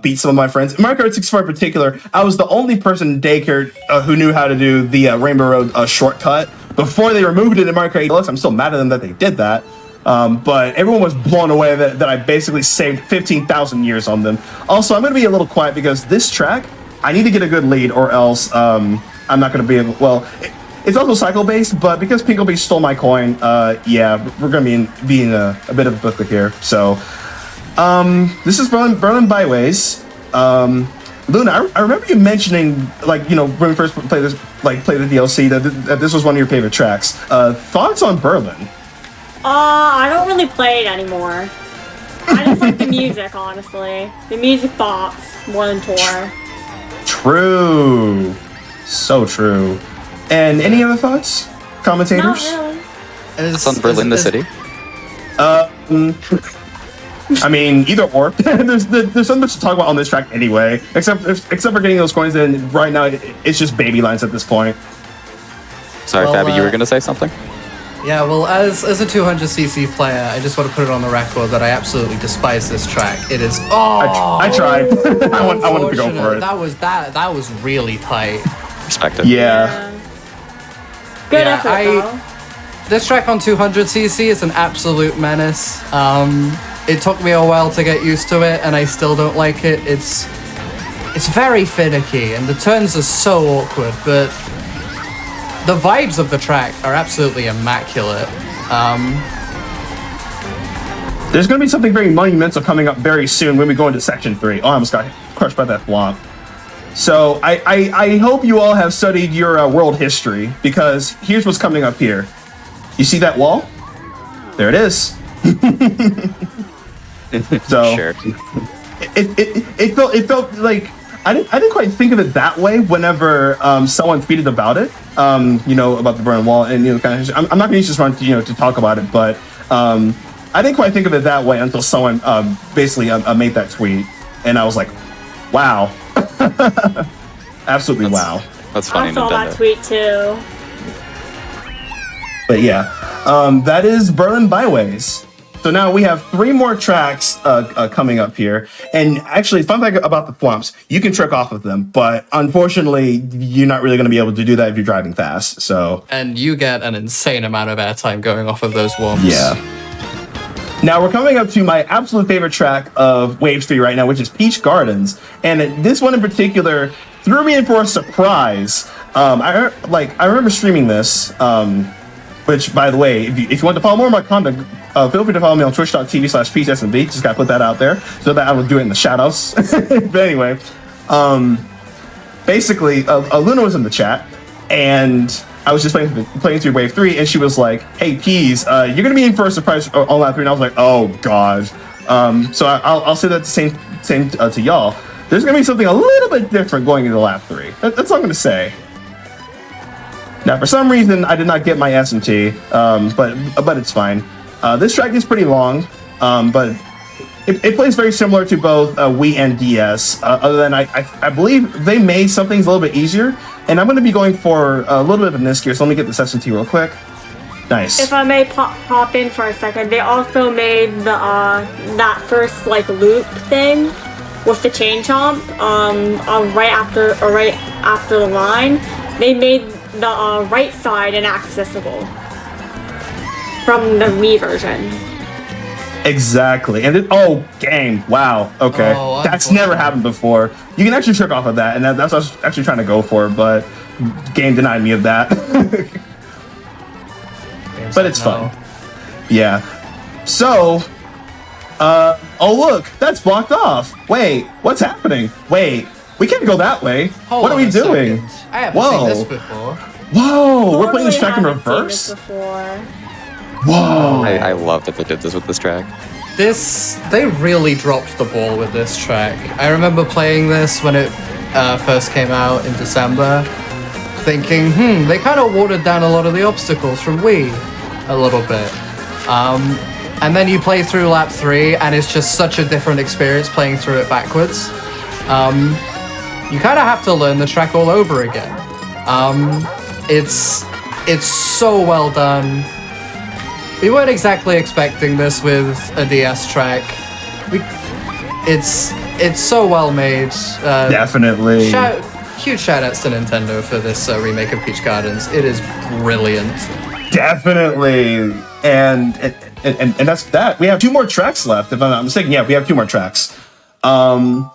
beat some of my friends. In Mario Kart 64 in particular, I was the only person in daycare who knew how to do the Rainbow Road shortcut. Before they removed it in Mario Kart Deluxe, I'm still mad at them that they did that. But everyone was blown away that I basically saved 15,000 years on them. Also, I'm going to be a little quiet because this track, I need to get a good lead or else I'm not going to be able... Well, it's also cycle-based, but because Pinkleby stole my coin, yeah, we're going to be in a bit of a booklet here. So, this is Berlin Byways. Luna, I remember you mentioning, like, you know, when we first played this, like, play the DLC, that this was one of your favorite tracks. Thoughts on Berlin? I don't really play it anymore. I just like the music, honestly. The music bops more than tour. True. So true. And any other thoughts? Commentators? Not really. It's on Berlin, the city. I mean, either or. there's so much to talk about on this track anyway. Except for getting those coins, and right now it's just baby lines at this point. Sorry, Well, Fabby, you were gonna say something? Yeah, well, as a 200cc player, I just want to put it on the record that I absolutely despise this track. It is. Oh, I tried. I wanted to go for it. That was really tight. Perspective. Yeah. Good Yeah, effort, though. This track on 200cc is an absolute menace. It took me a while to get used to it, and I still don't like it. It's very finicky, and the turns are so awkward, but the vibes of the track are absolutely immaculate. There's going to be something very monumental coming up very soon when we go into Section 3. Oh, I almost got crushed by that flop. So I hope you all have studied your world history, because here's what's coming up here. You see that wall? There it is. So Sure. it felt like I didn't quite think of it that way whenever someone tweeted about it, you know, about the Berlin Wall, and you know, kind of. I'm not going to use this run to talk about it, but I didn't quite think of it that way until someone basically made that tweet, and I was like, wow, absolutely wow. That's funny, I saw that Nintendo. tweet too. But yeah, that is Berlin Byways. So now we have 3 more tracks coming up here. And actually, fun fact about the thwomps, you can trick off of them, but unfortunately, you're not really going to be able to do that if you're driving fast. So And you get an insane amount of airtime going off of those warms. yeah. Now we're coming up to my absolute favorite track of Wave 3 right now, which is Peach Gardens. And this one in particular threw me in for a surprise. I remember streaming this, which, by the way, if you want to follow more of my content, feel free to follow me on twitch.tv/PeachSMB. Just gotta put that out there so that I will do it in the shoutouts. But anyway, basically, Luna was in the chat, and I was just playing through Wave 3, and she was like, "Hey, Peas, you're gonna be in for a surprise on lap 3," and I was like, "Oh God." So I'll say that the same to y'all. There's gonna be something a little bit different going into lap 3. That's all I'm gonna say. Now, for some reason, I did not get my S&T, but it's fine. This track is pretty long, but it plays very similar to both Wii and DS. Other than I believe they made some things a little bit easier, and I'm going to be going for a little bit of a nisk here. So let me get this S&T real quick. Nice. If I may pop in for a second, they also made the that first like loop thing with the chain chomp right after the line. They made the right side inaccessible from the Wii version. Exactly. And game. Wow. Okay. Oh, that's never happened before. You can actually trick off of that, and that's what I was actually trying to go for, but game denied me of that. But it's fun. Yeah. So, oh look, that's blocked off. Wait, what's happening? Wait, we can't go that way. Hold what are on we a doing? second. I haven't seen this before. Whoa, we're playing this Totally track in haven't seen reverse? this before. Whoa. I love that they did this with this track. They really dropped the ball with this track. I remember playing this when it first came out in December, thinking, they kind of watered down a lot of the obstacles from Wii a little bit. And then you play through lap 3, and it's just such a different experience playing through it backwards. You kind of have to learn the track all over again. It's so well done. We weren't exactly expecting this with a DS track. It's so well made. Definitely. Huge shout outs to Nintendo for this remake of Peach Gardens. It is brilliant. Definitely. And that's that. We have 2 more tracks left, if I'm not mistaken. Yeah, we have 2 more tracks. Now,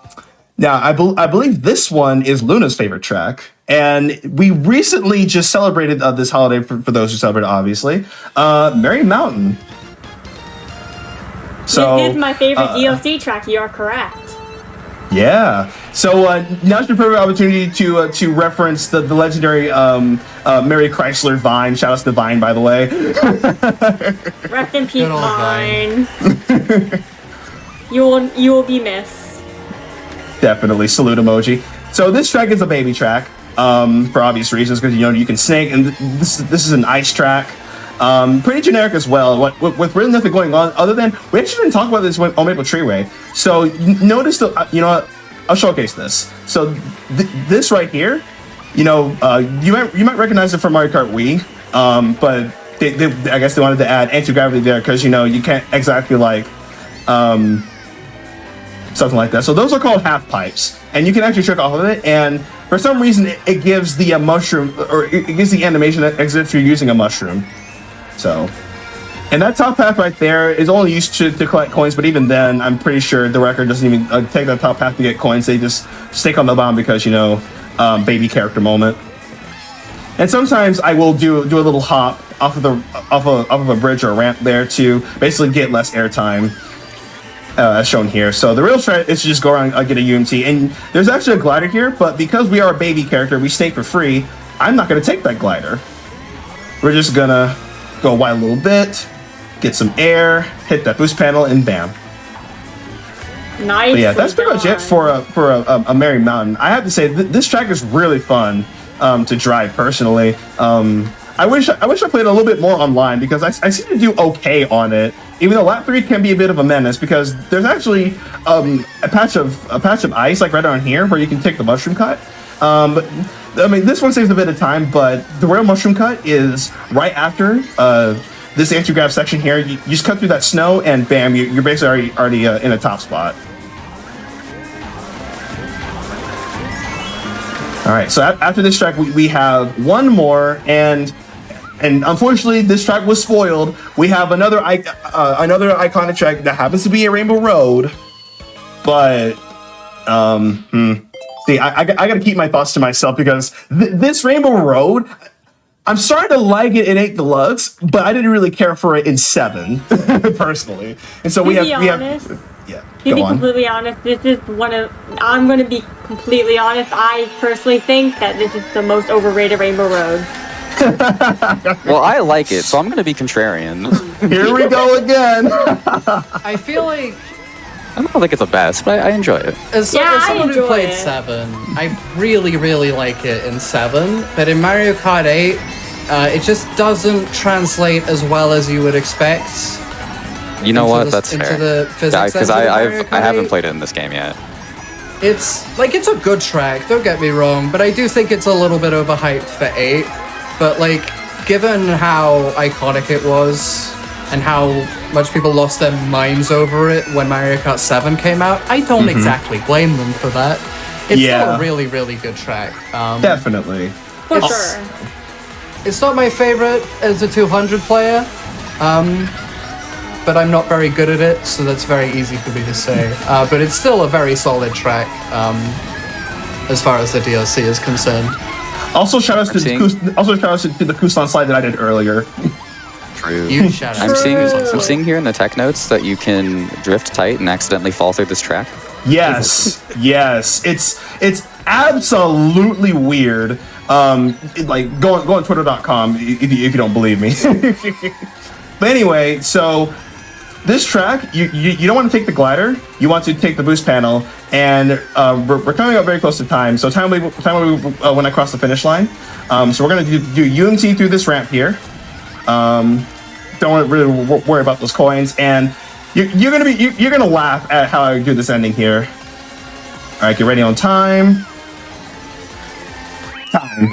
I believe this one is Lunaa's favorite track. And we recently just celebrated this holiday, for those who celebrate, obviously, Merry Mountain. So, this is my favorite DLC track, you are correct. Yeah. So now's your perfect opportunity to reference the legendary Mary Chrysler Vine. Shout out to Vine, by the way. Rest in peace, Vine. You will be missed. Definitely. Salute emoji. So this track is a baby track for obvious reasons, because you can snake, and this is an ice track. Pretty generic as well. With really nothing going on other than we actually didn't talk about this on Maple Treeway. So notice the I'll showcase this. So this right here, you might recognize it from Mario Kart Wii, but I guess they wanted to add anti-gravity there because you can't exactly something like that. So those are called half pipes, and you can actually trick off of it. And for some reason, it gives the mushroom, or it gives the animation as if you're using a mushroom. So, and that top path right there is only used to collect coins, but even then, I'm pretty sure the record doesn't even take that top path to get coins. They just stick on the bottom because, baby character moment. And sometimes I will do a little hop off of a bridge or a ramp there to basically get less airtime, as shown here. So the real strat is to just go around and get a UMT. And there's actually a glider here, but because we are a baby character, we stay for free. I'm not going to take that glider. We're just going to go wide a little bit, get some air, hit that boost panel, and bam. Nice. But yeah, that's pretty much it for a Merry Mountain. I have to say, this track is really fun to drive personally. I wish I played a little bit more online because I seem to do okay on it. Even though lap 3 can be a bit of a menace because there's actually a patch of ice like right on here where you can take the mushroom cut. But I mean, this one saves a bit of time, but the real mushroom cut is right after this anti-grav section here. You just cut through that snow and bam, you're basically already in a top spot. All right, so after this track, we have one more, and unfortunately, this track was spoiled. We have another iconic track that happens to be a Rainbow Road, but see, I got to keep my thoughts to myself because this Rainbow Road, I'm starting to like it in 8 Deluxe, but I didn't really care for it in 7 personally. And so we have yeah. To be completely honest, this is I'm going to be completely honest. I personally think that this is the most overrated Rainbow Road. Well, I like it, so I'm going to be contrarian. Here we go again. I feel like I don't think it's the best, but I enjoy it. as someone who played 7, I really, really like it in 7. But in Mario Kart 8, it just doesn't translate as well as you would expect. You know what? That's into fair. the physics Because engine of I Mario Kart haven't 8. played it in this game yet. It's a good track, don't get me wrong, but I do think it's a little bit overhyped for 8. But given how iconic it was and how much people lost their minds over it when Mario Kart 7 came out, I don't exactly blame them for that. It's still a really, really good track. Definitely. For sure. It's not my favorite as a 200 player, but I'm not very good at it, so that's very easy for me to say. But it's still a very solid track as far as the DLC is concerned. Also, shout outs to the Kusan slide that I did earlier. True. Huge shout out. I'm seeing here in the tech notes that you can drift tight and accidentally fall through this track. Yes, yes, it's absolutely weird. Go on Twitter.com if you don't believe me. But anyway, so this track, you don't want to take the glider. You want to take the boost panel, and we're coming up very close to time. So time when I cross the finish line. So we're gonna do UMT through this ramp here. Don't really worry about those coins, and you're gonna laugh at how I do this ending here. All right, get ready on time. Time.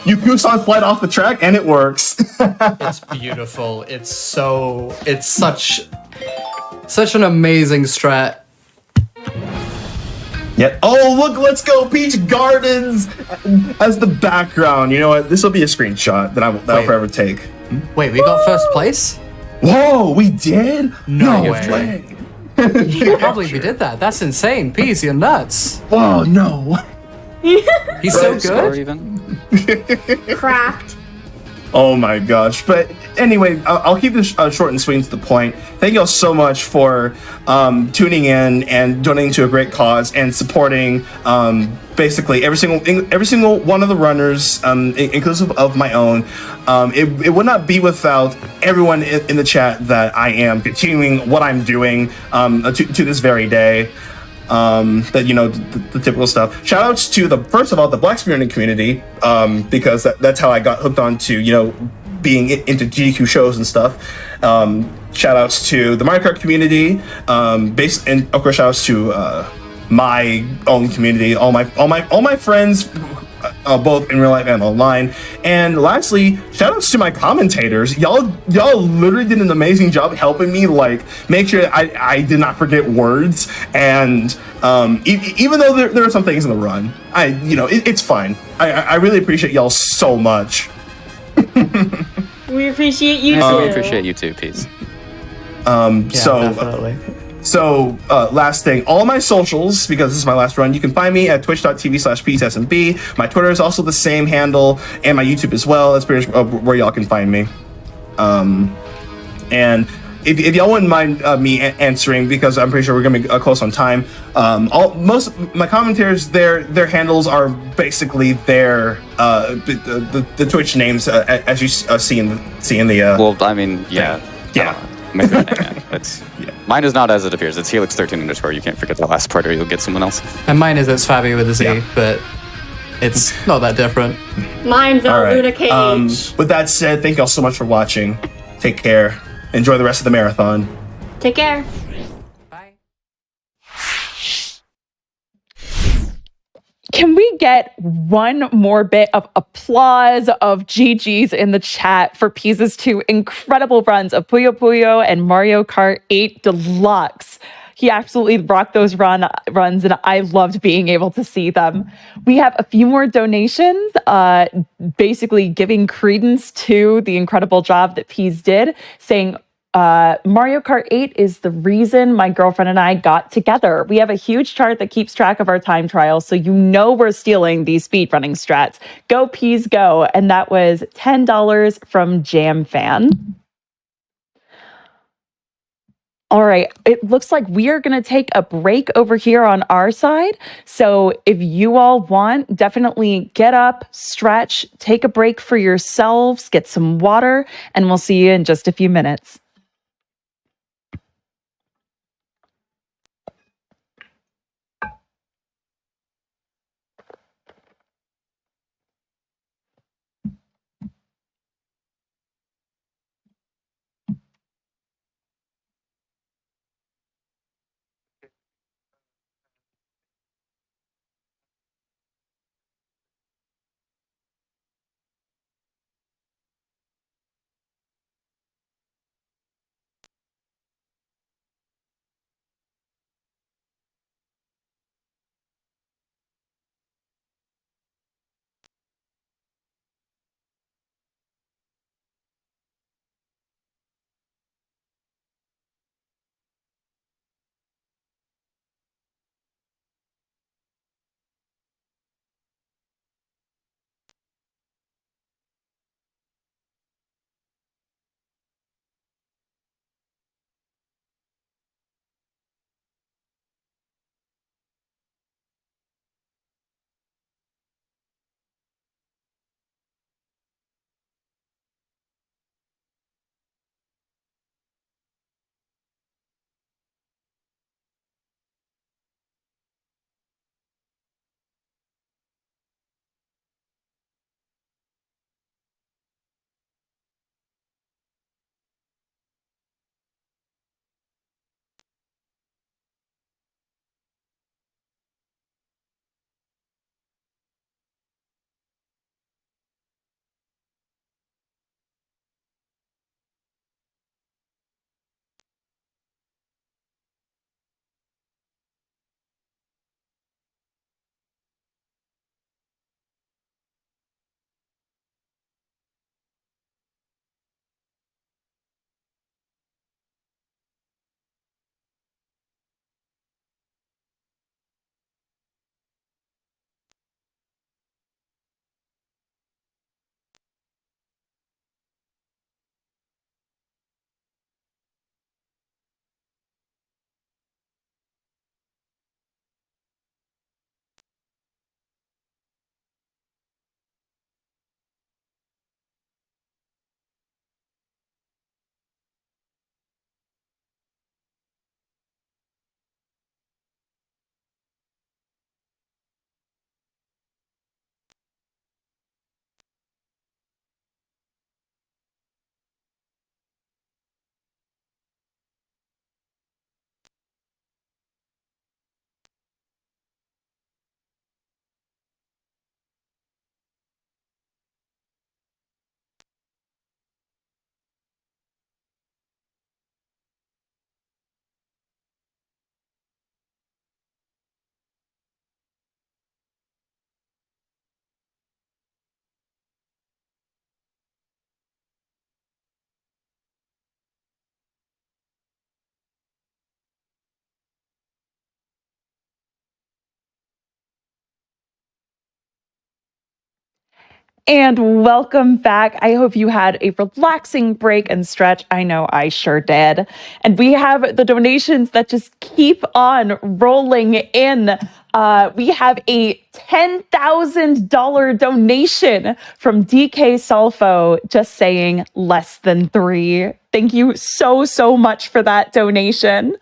You Busan slide off the track and it works. It's beautiful. It's such an amazing strat. Yeah. Oh, look, let's go Peach Gardens as the background. You know what? This will be a screenshot that I'll forever take. Wait, we got first place? Whoa, we did? No way. I can't believe we did that. That's insane. Peace, you're nuts. Whoa, no. He's so Score good. even? Cracked. Oh my gosh. But anyway, I'll keep this short and sweet and to the point. Thank you all so much for tuning in and donating to a great cause and supporting basically every single one of the runners, inclusive of my own. It would not be without everyone in the chat that I am continuing what I'm doing to this very day. That the typical stuff. Shout outs to first of all the Black community, because that's how I got hooked on to being into GDQ shows and stuff. Shout outs to the Mario Kart community, and of course shout outs to my own community, all my friends, both in real life and online. And lastly, shout outs to my commentators. Y'all literally did an amazing job helping me make sure I did not forget words. And even though there are some things in the run, it's fine. I really appreciate y'all so much. We appreciate you too. We appreciate you too, Peace. Definitely. So, last thing, all my socials, because this is my last run, you can find me at twitch.tv/PSSMB. My Twitter is also the same handle, and my YouTube as well. That's pretty much where y'all can find me. And if y'all wouldn't mind me answering, because I'm pretty sure we're gonna be close on time. Most of my commentators, their handles are basically their the Twitch names as you see in the. Well, I mean, yeah. Yeah. Mine is not as it appears. It's Helix13_. You can't forget the last part, or you'll get someone else. And mine is it's Fabby with a Z, Yeah. but it's not that different. Mine's All a right. Luna Cage. With that said, thank y'all so much for watching. Take care. Enjoy the rest of the marathon. Take care. Bye. Can we get one more bit of applause of GG's in the chat for Pease's two incredible runs of Puyo Puyo and Mario Kart 8 Deluxe? He absolutely rocked those runs, and I loved being able to see them. We have a few more donations, basically giving credence to the incredible job that Pease did, saying, Mario Kart 8 is the reason my girlfriend and I got together. We have a huge chart that keeps track of our time trials, so we're stealing these speedrunning strats. Go Peas go. And that was $10 from Jam Fan. All right, it looks like we are going to take a break over here on our side. So if you all want, definitely get up, stretch, take a break for yourselves, get some water, and we'll see you in just a few minutes. And welcome back. I hope you had a relaxing break and stretch. I know I sure did. And we have the donations that just keep on rolling in. We have a $10,000 donation from DK Solfo, just saying less than 3. Thank you so much for that donation.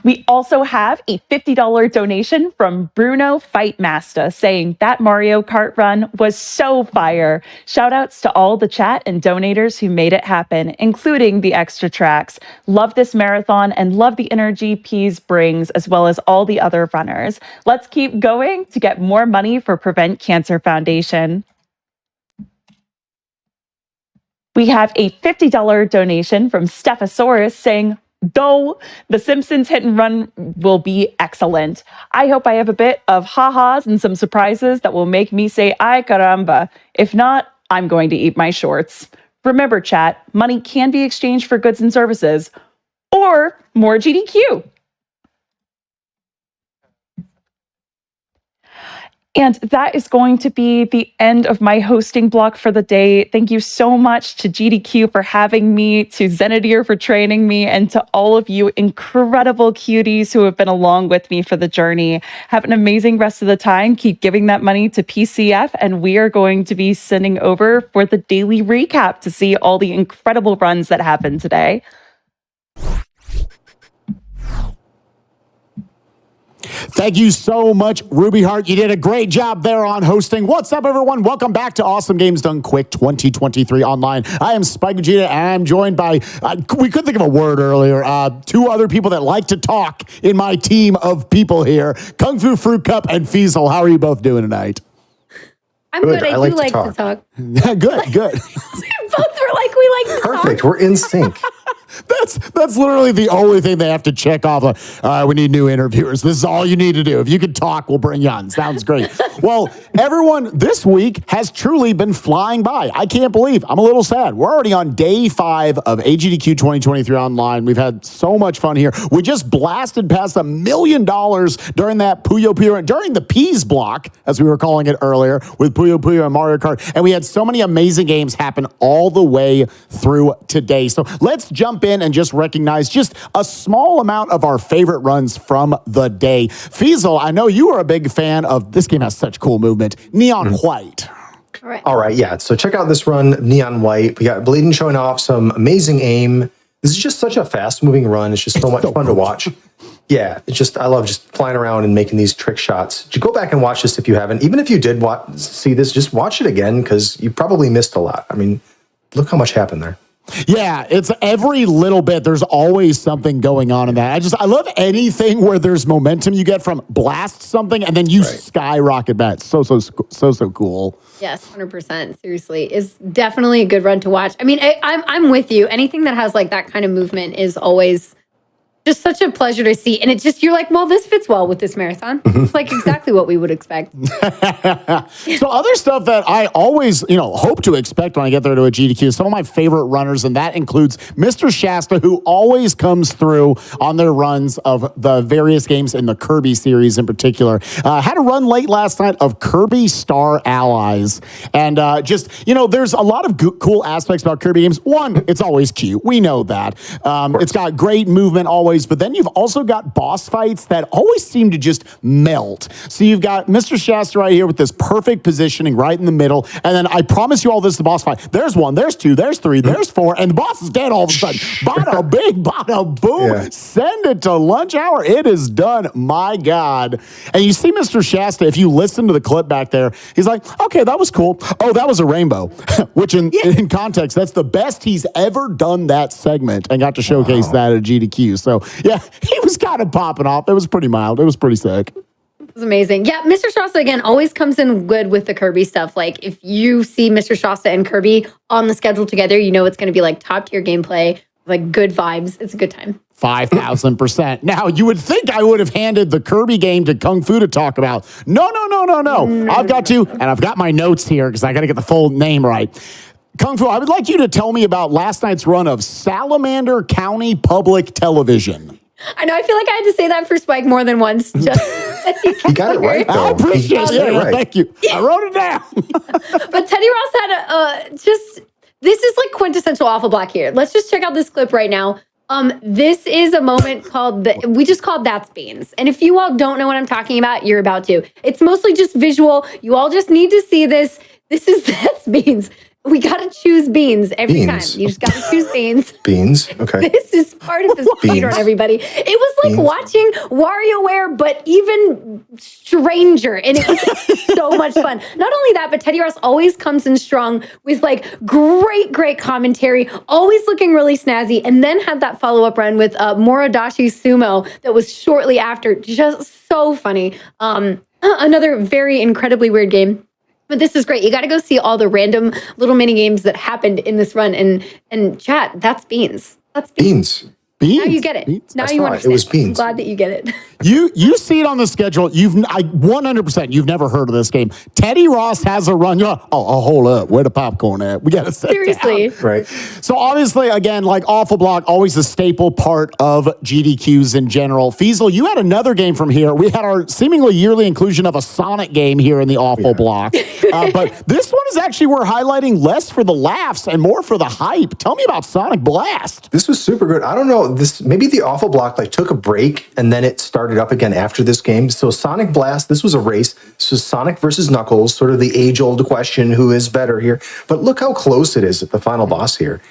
We also have a $50 donation from Bruno Fightmaster saying that Mario Kart run was so fire. Shout outs to all the chat and donators who made it happen, including the extra tracks. Love this marathon and love the energy Peas brings, as well as all the other runners. Let's keep going to get more money for Prevent Cancer Foundation. We have a $50 donation from Stephosaurus saying, though the Simpsons hit and run will be excellent. I hope I have a bit of ha-has and some surprises that will make me say, ay caramba. If not, I'm going to eat my shorts. Remember, chat, money can be exchanged for goods and services or more GDQ. And that is going to be the end of my hosting block for the day. Thank you so much to GDQ for having me, to Zenadier for training me, and to all of you incredible cuties who have been along with me for the journey. Have an amazing rest of the time. Keep giving that money to PCF, and we are going to be sending over for the daily recap to see all the incredible runs that happened today. Thank you so much, RUBIEHART. You did a great job there on hosting. What's up, everyone? Welcome back to Awesome Games Done Quick 2023 online. I am Spike Vegeta, and I'm joined by, we couldn't think of a word earlier, 2 other people that like to talk in my team of people here, Kung Fu Fruit Cup and Fiesel. How are you both doing tonight? I'm good. I do like to talk. Good. Both were like, we like to talk. Perfect. We're in sync. That's literally the only thing they have to check off. Like, all right, we need new interviewers. This is all you need to do. If you can talk, we'll bring you on. Sounds great. Well, everyone, this week has truly been flying by. I can't believe. I'm a little sad. We're already on day 5 of AGDQ 2023 online. We've had so much fun here. We just blasted past $1 million during that Puyo Puyo, during the Peas block, as we were calling it earlier, with Puyo Puyo and Mario Kart. And we had so many amazing games happen all the way through today. So let's jump in and just recognize just a small amount of our favorite runs from the day. Fiesel, I know you are a big fan of, this game has such cool movement, Neon White. All right, yeah. So check out this run, Neon White. We got Bleeding showing off some amazing aim. This is just such a fast-moving run. It's just so much fun to watch. Yeah, it's just, I love just flying around and making these trick shots. Go back and watch this if you haven't. Even if you did see this, just watch it again because you probably missed a lot. I mean, look how much happened there. Yeah, it's every little bit. There's always something going on in that. I love anything where there's momentum you get from blast something and then you skyrocket back. So cool. Yes, 100%. Seriously, it's definitely a good run to watch. I mean, I'm with you. Anything that has like that kind of movement is always just such a pleasure to see. And it's just, you're like, well, this fits well with this marathon. It's like exactly what we would expect. So other stuff that I always, hope to expect when I get there to a GDQ, some of my favorite runners, and that includes Mr. Shasta, who always comes through on their runs of the various games in the Kirby series in particular. Had a run late last night of Kirby Star Allies. And there's a lot of cool aspects about Kirby games. One, it's always cute. We know that. It's got great movement always. But then you've also got boss fights that always seem to just melt. So you've got Mr. Shasta right here with this perfect positioning right in the middle. And then I promise you all this is the boss fight. There's 1, there's 2, there's 3, there's 4. And the boss is dead all of a sudden. Bada bing, bada boom. Yeah. Send it to lunch hour. It is done. My God. And you see Mr. Shasta, if you listen to the clip back there, he's like, okay, that was cool. Oh, that was a rainbow. Which in context, that's the best he's ever done that segment and got to showcase that at GDQ. So yeah, he was kind of popping off. It was pretty mild. It was pretty sick. It was amazing. Yeah, Mr. Shasta, again, always comes in good with the Kirby stuff. Like, if you see Mr. Shasta and Kirby on the schedule together, you know it's going to be, like, top-tier gameplay, like, good vibes. It's a good time. 5,000%. Now, you would think I would have handed the Kirby game to Kung Fu to talk about. No. I've got to, and I've got my notes here because I got to get the full name right. Kung Fu, I would like you to tell me about last night's run of Salamander County Public Television. I know, I feel like I had to say that for Spike more than once, just He got it right, I though. appreciate He got it. right. Thank you. I wrote it down. But Teddy Ross had this is like quintessential Awful Black here. Let's just check out this clip right now. This is a moment we just called That's Beans. And if you all don't know what I'm talking about, you're about to. It's mostly just visual. You all just need to see this. This is That's Beans. We got to choose beans every time. You just got to choose beans. Beans. Okay. This is part of the speedrun, everybody. It was like watching WarioWare, but even stranger. And it was so much fun. Not only that, but Teddy Ross always comes in strong with like great commentary, always looking really snazzy, and then had that follow-up run with Morodashi Sumo that was shortly after. Just so funny. Another very incredibly weird game. But this is great. You got to go see all the random little mini games that happened in this run. And chat, that's beans. That's beans. Beans. Now you get it. Beans. Now That's you right. understand. It was beans. I'm glad that you get it. You see it on the schedule. I 100%. You've never heard of this game. Teddy Ross has a run. You're like, oh, hold up. Where the popcorn at? We got to sit Seriously. down. Right. So obviously, again, like Awful Block, always a staple part of GDQs in general. Feasel, you had another game from here. We had our seemingly yearly inclusion of a Sonic game here in the Awful Block. But this one is actually we're highlighting less for the laughs and more for the hype. Tell me about Sonic Blast. This was super good. I don't know. Maybe the Awful Block like took a break and then it started up again after this game. So Sonic Blast, this was a race. This was Sonic versus Knuckles, sort of the age-old question, who is better here? But look how close it is at the final boss here.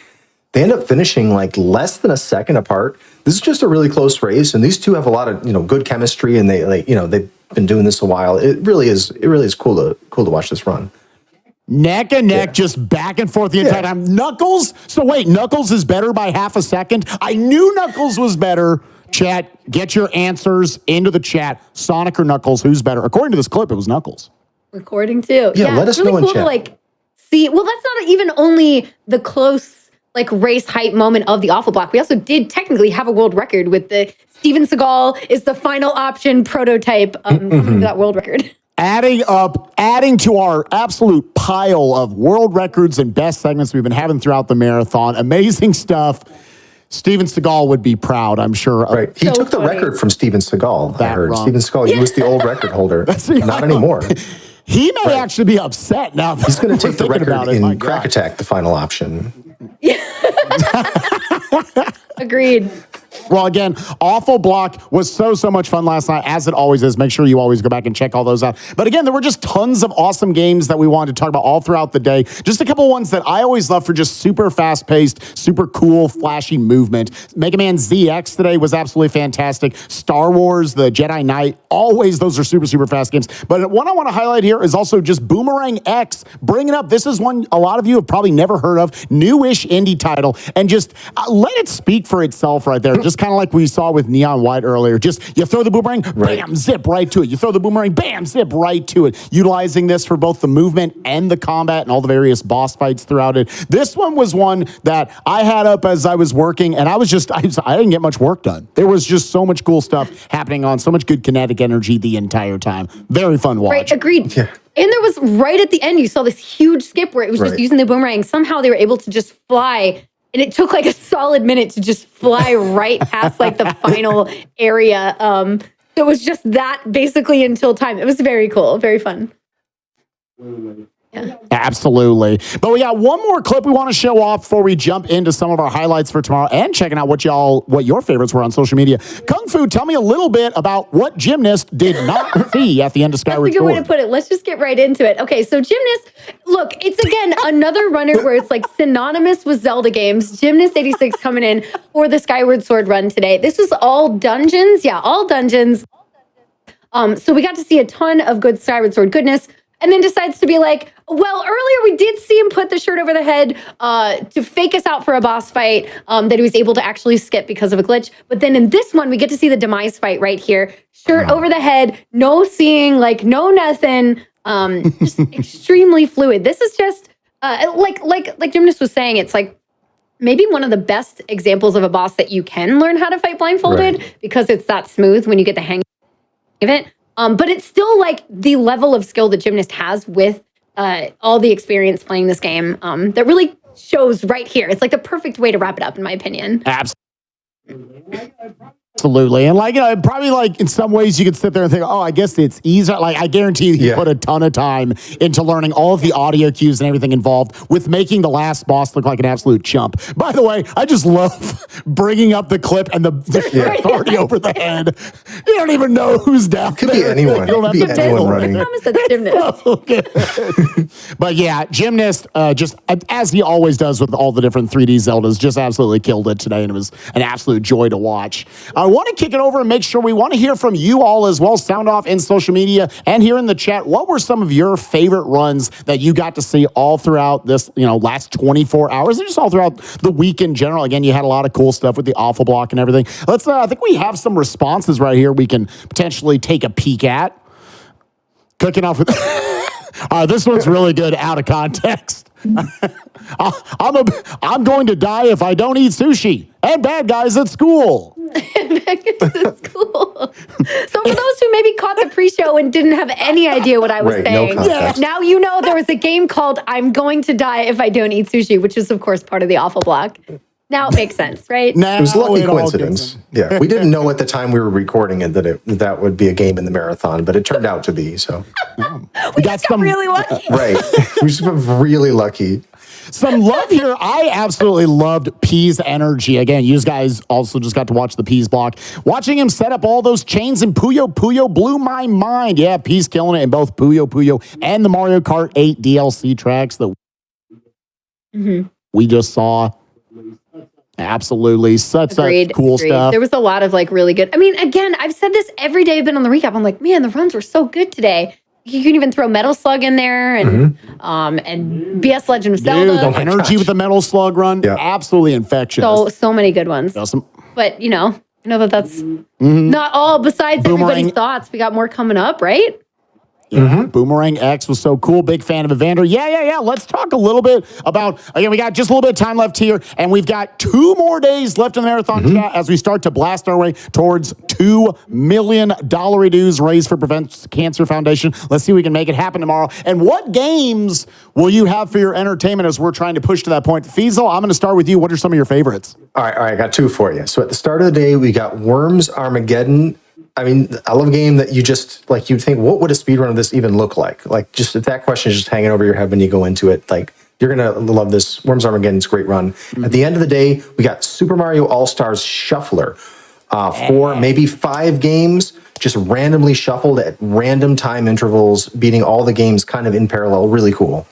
They end up finishing like less than a second apart. This is just a really close race, and these two have a lot of good chemistry, and they've been doing this a while. It really is cool to watch this run. Neck and neck, just back and forth the entire time. Knuckles. So wait, Knuckles is better by half a second. I knew Knuckles was better. Chat, get your answers into the chat. Sonic or Knuckles, who's better? According to this clip, it was Knuckles. Recording too. Yeah, let us it's really know in cool chat. to like see. Well, that's not even only the close like race hype moment of the Awful Block. We also did technically have a world record with the Steven Seagal is the final option prototype that world record. Adding to our absolute pile of world records and best segments we've been having throughout the marathon. Amazing stuff. Steven Seagal would be proud, I'm sure. Right. He took the record from Steven Seagal, I heard. wrong. Steven Seagal, he was the old record holder. Not anymore. He may actually be upset now. He's going to take the record about it. in My Crack God. Attack, the final option. Agreed. Well, again, Awful Block was so much fun last night, as it always is. Make sure you always go back and check all those out. But again, there were just tons of awesome games that we wanted to talk about all throughout the day. Just a couple ones that I always love for just super fast-paced, super cool, flashy movement. Mega Man ZX today was absolutely fantastic. Star Wars, the Jedi Knight, always those are super fast games. But one I want to highlight here is also just Boomerang X. Bringing up, this is one a lot of you have probably never heard of, newish indie title, and just let it speak for itself right there. Just kind of like we saw with Neon White earlier. Just you throw the boomerang, bam, zip right to it. You throw the boomerang, bam, zip right to it. Utilizing this for both the movement and the combat and all the various boss fights throughout it. This one was one that I had up as I was working, and I didn't get much work done. There was just so much cool stuff happening on, so much good kinetic energy the entire time. Very fun watch. Right, agreed. Yeah. And there was right at the end, you saw this huge skip where it was just using the boomerang. Somehow they were able to just fly. And it took like a solid minute to just fly right past like the final area. It was just that basically until time. It was very cool, very fun. Yeah. Absolutely. But we got one more clip we want to show off before we jump into some of our highlights for tomorrow and checking out what your favorites were on social media. Kung Fu, tell me a little bit about what Gymnast did not see at the end of Skyward Sword. That's a good way to put it. Let's just get right into it. Okay, so Gymnast, look, it's again another runner where it's like synonymous with Zelda games. Gymnast 86 coming in for the Skyward Sword run today. This was all dungeons. Yeah, all dungeons. So we got to see a ton of good Skyward Sword goodness. And then decides to be like, well, earlier we did see him put the shirt over the head to fake us out for a boss fight that he was able to actually skip because of a glitch. But then in this one, we get to see the demise fight right here. Shirt over the head, no seeing, like no nothing, just extremely fluid. This is just like Gymnast was saying, it's like maybe one of the best examples of a boss that you can learn how to fight blindfolded because it's that smooth when you get the hang of it. But it's still like the level of skill that Gymnast has with all the experience playing this game that really shows right here. It's like the perfect way to wrap it up, in my opinion. Absolutely. Absolutely. And probably in some ways you could sit there and think, oh, I guess it's easier. I guarantee you put a ton of time into learning all of the audio cues and everything involved with making the last boss look like an absolute chump. By the way, I just love bringing up the clip and the already over the head. You don't even know who's down Could there. be anyone. Could be anyone running. I promise that's Gymnast. But yeah, Gymnast, just as he always does with all the different 3D Zeldas, just absolutely killed it today, and it was an absolute joy to watch. I want to kick it over and make sure we want to hear from you all as well. Sound off in social media and here in the chat. What were some of your favorite runs that you got to see all throughout this, last 24 hours and just all throughout the week in general? Again, you had a lot of cool stuff with the awful block and everything. Let's, I think we have some responses right here we can potentially take a peek at. Cooking off with this one's really good out of context. I'm going to die if I don't eat sushi and bad guys at school. It's cool. So for those who maybe caught the pre-show and didn't have any idea what I was saying, now you know there was a game called I'm Going to Die If I Don't Eat Sushi, which is of course part of the awful block. Now it makes sense, right? It was a lucky coincidence. Yeah, we didn't know at the time we were recording it that would be a game in the marathon, but it turned out to be. So we got really lucky. Right, we just got really lucky. Some love here. I absolutely loved P's energy. Again, you guys also just got to watch the P's block. Watching him set up all those chains in Puyo Puyo blew my mind. Yeah, P's killing it in both Puyo Puyo and the Mario Kart 8 DLC tracks that we just saw. Absolutely. Such cool stuff. There was a lot of really good. I mean, again, I've said this every day I've been on the recap. I'm like, man, the runs were so good today. You can even throw Metal Slug in there and BS Legend of Zelda. The energy with the Metal Slug run, absolutely infectious. So many good ones. Awesome. But I know that's not all. Besides everybody's thoughts, we got more coming up, right? Boomerang X was so cool. Big fan of Evander. Yeah. Let's talk a little bit about, again, we got just a little bit of time left here, and we've got 2 more days left in the marathon chat as we start to blast our way towards $2 million dues raised for Prevent Cancer Foundation. Let's see if we can make it happen tomorrow. And what games will you have for your entertainment as we're trying to push to that point? Fiesel, I'm going to start with you. What are some of your favorites? All right, I got 2 for you. So at the start of the day, we got Worms Armageddon. I mean, I love a game that you just, you'd think, what would a speedrun of this even look like? Just if that question is just hanging over your head when you go into it, you're going to love this. Worms Armageddon's a great run. At the end of the day, we got Super Mario All-Stars Shuffler. 4, maybe 5 games, just randomly shuffled at random time intervals, beating all the games kind of in parallel. Really cool.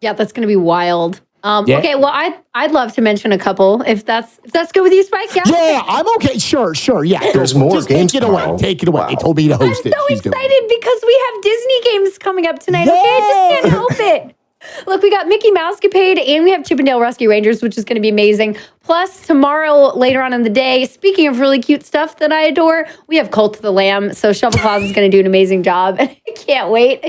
Yeah, that's going to be wild. Okay, well, I'd love to mention a couple if that's good with you, Spike. Yeah, I'm okay. Sure. Yeah, there's more just games. Take it away. Wow. They told me to host it. I'm so excited because we have Disney games coming up tonight. Okay, I just can't help it. Look, we got Mickey Mousecapade and we have Chippendale Rescue Rangers, which is going to be amazing. Plus, tomorrow, later on in the day, speaking of really cute stuff that I adore, we have Cult of the Lamb. So Shovel Claus is going to do an amazing job. I can't wait.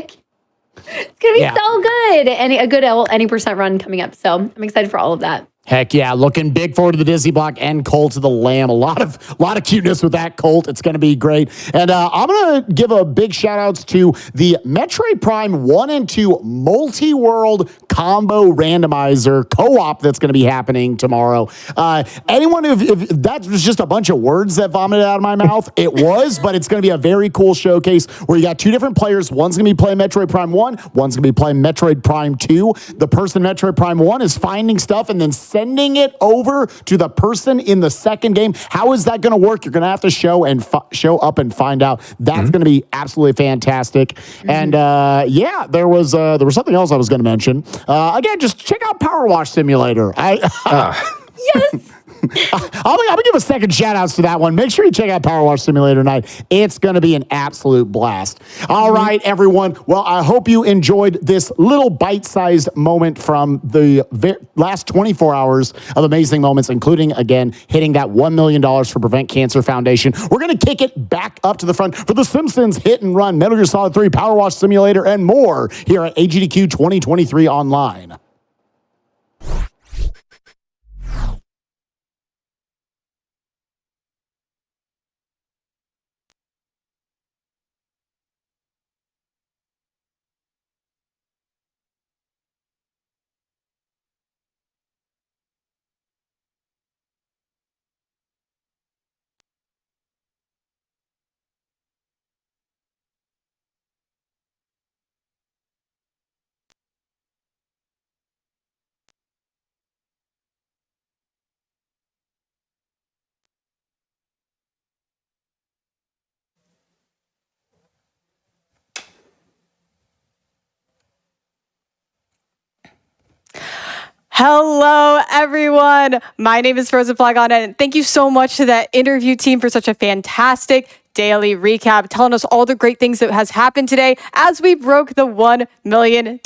It's going to be so good. And a good any percent run coming up. So I'm excited for all of that. Heck yeah, looking big forward to the Disney block and Cult of the Lamb. A lot of cuteness with that Colt. It's going to be great. And I'm going to give a big shout outs to the Metroid Prime 1 and 2 multi-world combo randomizer co-op that's going to be happening tomorrow. Anyone if that was just a bunch of words that vomited out of my mouth, it was, but it's going to be a very cool showcase where you got 2 different players. One's going to be playing Metroid Prime 1, one's going to be playing Metroid Prime 2. The person in Metroid Prime 1 is finding stuff and then sending it over to the person in the second game. How is that going to work? You're going to have to show up and find out. That's going to be absolutely fantastic. And there was something else I was going to mention. Again, just check out Power Wash Simulator. Yes. I'm gonna give a second shout outs to that one. Make sure you check out Power Wash Simulator tonight. It's gonna be an absolute blast. All right, everyone. Well, I hope you enjoyed this little bite-sized moment from the last 24 hours of amazing moments, including again hitting that $1 million for Prevent Cancer Foundation. We're gonna kick it back up to the front for The Simpsons Hit and Run, Metal Gear Solid 3, Power Wash Simulator, and more here at AGDQ 2023 Online. Hello, everyone. My name is Frozen Flagon, and thank you so much to that interview team for such a fantastic daily recap, telling us all the great things that has happened today as we broke the $1 million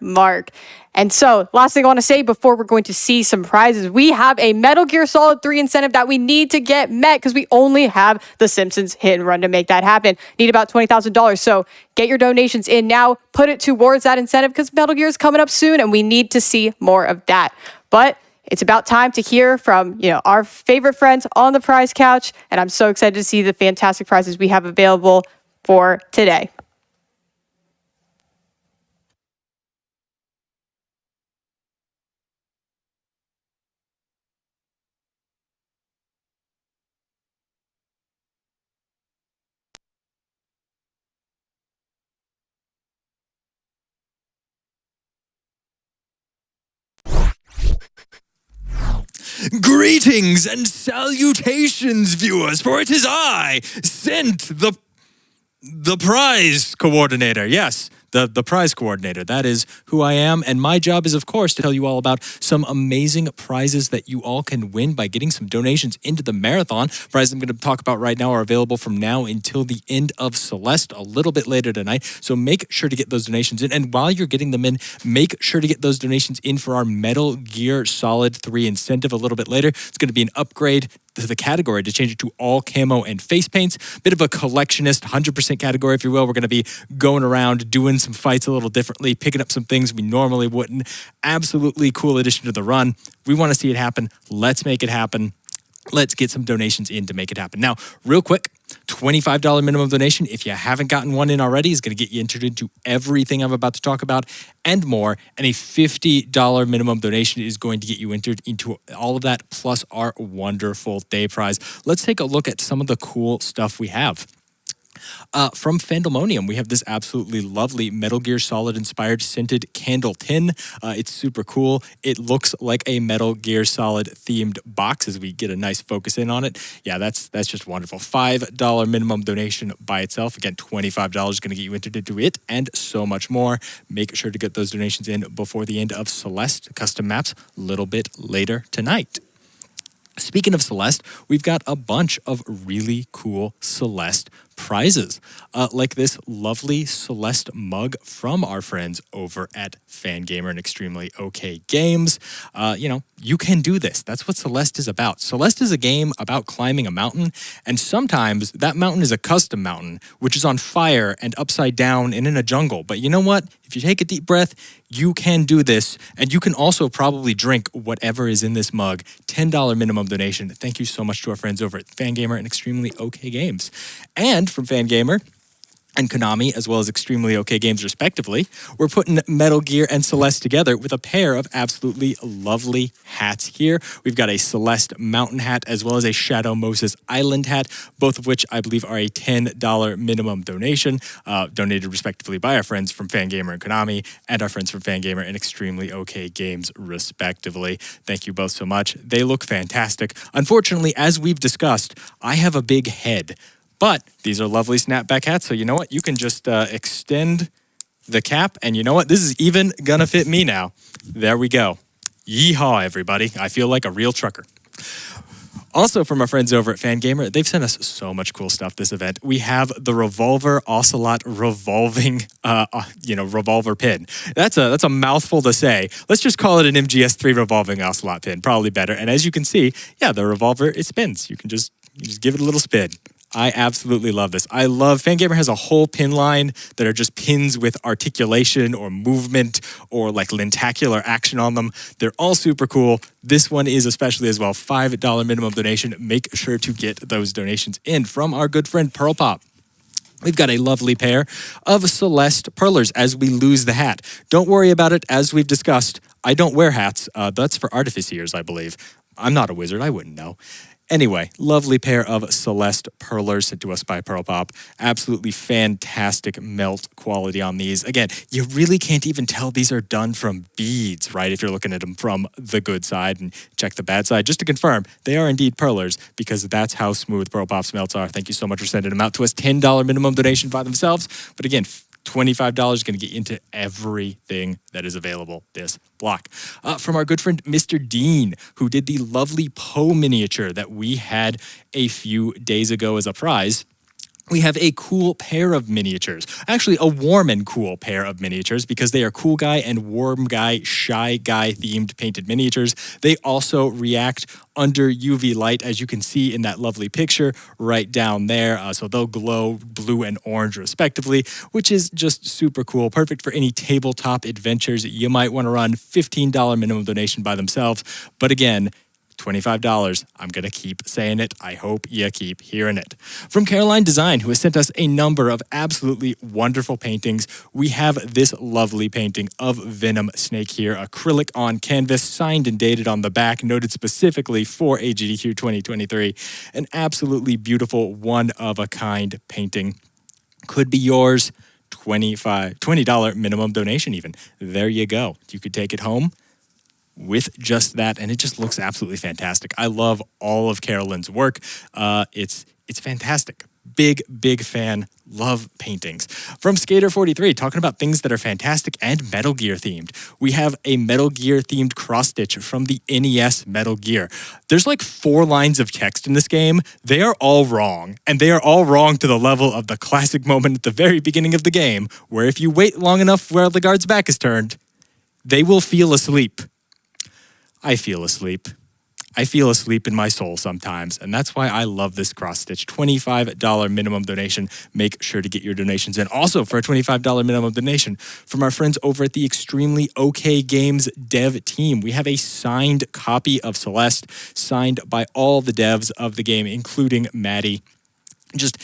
mark. And so, last thing I want to say before we're going to see some prizes, we have a Metal Gear Solid 3 incentive that we need to get met because we only have the Simpsons hit and run to make that happen. Need about $20,000. So get your donations in now, put it towards that incentive because Metal Gear is coming up soon and we need to see more of that. But it's about time to hear from, our favorite friends on the prize couch. And I'm so excited to see the fantastic prizes we have available for today. Greetings and salutations, viewers, for it is I, Sent, the prize coordinator. Yes, the prize coordinator. That is who I am, and my job is, of course, to tell you all about some amazing prizes that you all can win by getting some donations into the marathon. Prizes I'm going to talk about right now are available from now until the end of Celeste, a little bit later tonight, so make sure to get those donations in, and while you're getting them in, make sure to get those donations in for our Metal Gear Solid 3 incentive a little bit later. It's going to be an upgrade to the category to change it to all camo and face paints. Bit of a collectionist, 100% category, if you will. We're going to be going around doing some fights a little differently, picking up some things we normally wouldn't. Absolutely cool addition to the run. We want to see it happen. Let's make it happen. Let's get some donations in to make it happen. Now, real quick, $25 minimum donation, if you haven't gotten one in already, is going to get you entered into everything I'm about to talk about and more. And a $50 minimum donation is going to get you entered into all of that, plus our wonderful day prize. Let's take a look at some of the cool stuff we have. From Fandemonium, we have this absolutely lovely Metal Gear Solid inspired scented candle tin. It's super cool. It looks like a Metal Gear Solid themed box as we get a nice focus in on it. Yeah, that's just wonderful. $5 minimum donation by itself. Again, $25 is going to get you entered into it and so much more. Make sure to get those donations in before the end of Celeste custom maps a little bit later tonight. Speaking of Celeste, we've got a bunch of really cool Celeste prizes, like this lovely Celeste mug from our friends over at Fangamer and Extremely OK Games. You can do this. That's what Celeste is about. Celeste is a game about climbing a mountain, and sometimes that mountain is a custom mountain, which is on fire and upside down and in a jungle. But you know what? If you take a deep breath, you can do this, and you can also probably drink whatever is in this mug. $10 minimum donation. Thank you so much to our friends over at Fangamer and Extremely OK Games. And from Fangamer and Konami, as well as Extremely OK Games, respectively, we're putting Metal Gear and Celeste together with a pair of absolutely lovely hats here. We've got a Celeste Mountain hat as well as a Shadow Moses Island hat, both of which I believe are a $10 minimum donation, donated respectively by our friends from Fangamer and Konami and our friends from Fangamer and Extremely OK Games, respectively. Thank you both so much. They look fantastic. Unfortunately, as we've discussed, I have a big head. But these are lovely snapback hats, so you know what? You can just extend the cap, and you know what? This is even gonna fit me now. There we go. Yeehaw, everybody. I feel like a real trucker. Also from our friends over at Fangamer, they've sent us so much cool stuff this event. We have the Revolver Ocelot revolving, revolver pin. That's a mouthful to say. Let's just call it an MGS3 revolving Ocelot pin, probably better. And as you can see, yeah, the revolver, it spins. You just give it a little spin. I absolutely love this. I love Fangamer has a whole pin line that are just pins with articulation or movement or like lentacular action on them. They're all super cool. This one is especially as well. $5 minimum donation. Make sure to get those donations in from our good friend Pearl Pop. We've got a lovely pair of Celeste Pearlers as we lose the hat. Don't worry about it. As we've discussed, I don't wear hats. That's for artificers, I believe. I'm not a wizard. I wouldn't know. Anyway, lovely pair of Celeste Pearlers sent to us by Pearl Pop. Absolutely fantastic melt quality on these. Again, you really can't even tell these are done from beads, right? If you're looking at them from the good side and check the bad side. Just to confirm, they are indeed Pearlers because that's how smooth Pearl Pop's melts are. Thank you so much for sending them out to us. $10 minimum donation by themselves. But again, $25 is going to get into everything that is available this block. From our good friend Mr. Dean, who did the lovely Poe miniature that we had a few days ago as a prize. We have a cool pair of miniatures. Actually, a warm and cool pair of miniatures because they are cool guy and warm guy, shy guy themed painted miniatures. They also react under UV light, as you can see in that lovely picture right down there. So they'll glow blue and orange respectively, which is just super cool. Perfect for any tabletop adventures you might want to run. $15 minimum donation by themselves. But again, $25. I'm going to keep saying it. I hope you keep hearing it. From Caroline Design, who has sent us a number of absolutely wonderful paintings, we have this lovely painting of Venom Snake here, acrylic on canvas, signed and dated on the back, noted specifically for AGDQ 2023. An absolutely beautiful, one-of-a-kind painting. Could be yours. $20 minimum donation even. There you go. You could take it home with just that, and it just looks absolutely fantastic. I love all of Carolyn's work. It's fantastic. Big fan. Love paintings. From Skater43, talking about things that are fantastic and Metal Gear themed. We have a Metal Gear themed cross stitch from the NES Metal Gear. There's like 4 lines of text in this game. They are all wrong, and they are all wrong to the level of the classic moment at the very beginning of the game, where if you wait long enough while the guard's back is turned, they will feel asleep. I feel asleep. I feel asleep in my soul sometimes, and that's why I love this cross-stitch. $25 minimum donation. Make sure to get your donations in. Also, for a $25 minimum donation from our friends over at the Extremely OK Games dev team, we have a signed copy of Celeste, signed by all the devs of the game, including Maddie. Just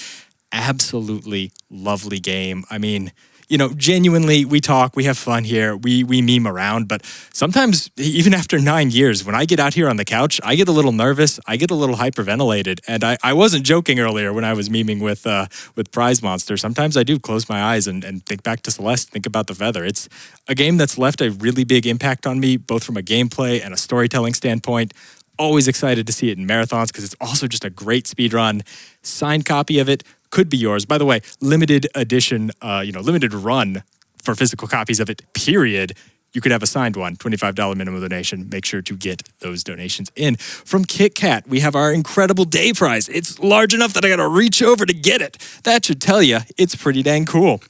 absolutely lovely game. I mean, you know, genuinely, we talk, we have fun here, we meme around, but sometimes, even after 9 years, when I get out here on the couch, I get a little nervous, I get a little hyperventilated, and I wasn't joking earlier when I was memeing with Prize Monster. Sometimes I do close my eyes and think back to Celeste, think about the feather. It's a game that's left a really big impact on me, both from a gameplay and a storytelling standpoint. Always excited to see it in marathons because it's also just a great speed run. Signed copy of it could be yours. By the way, limited edition, limited run for physical copies of it, period. You could have a signed one, $25 minimum donation. Make sure to get those donations in. From Kit Kat, we have our incredible day prize. It's large enough that I got to reach over to get it. That should tell you it's pretty dang cool.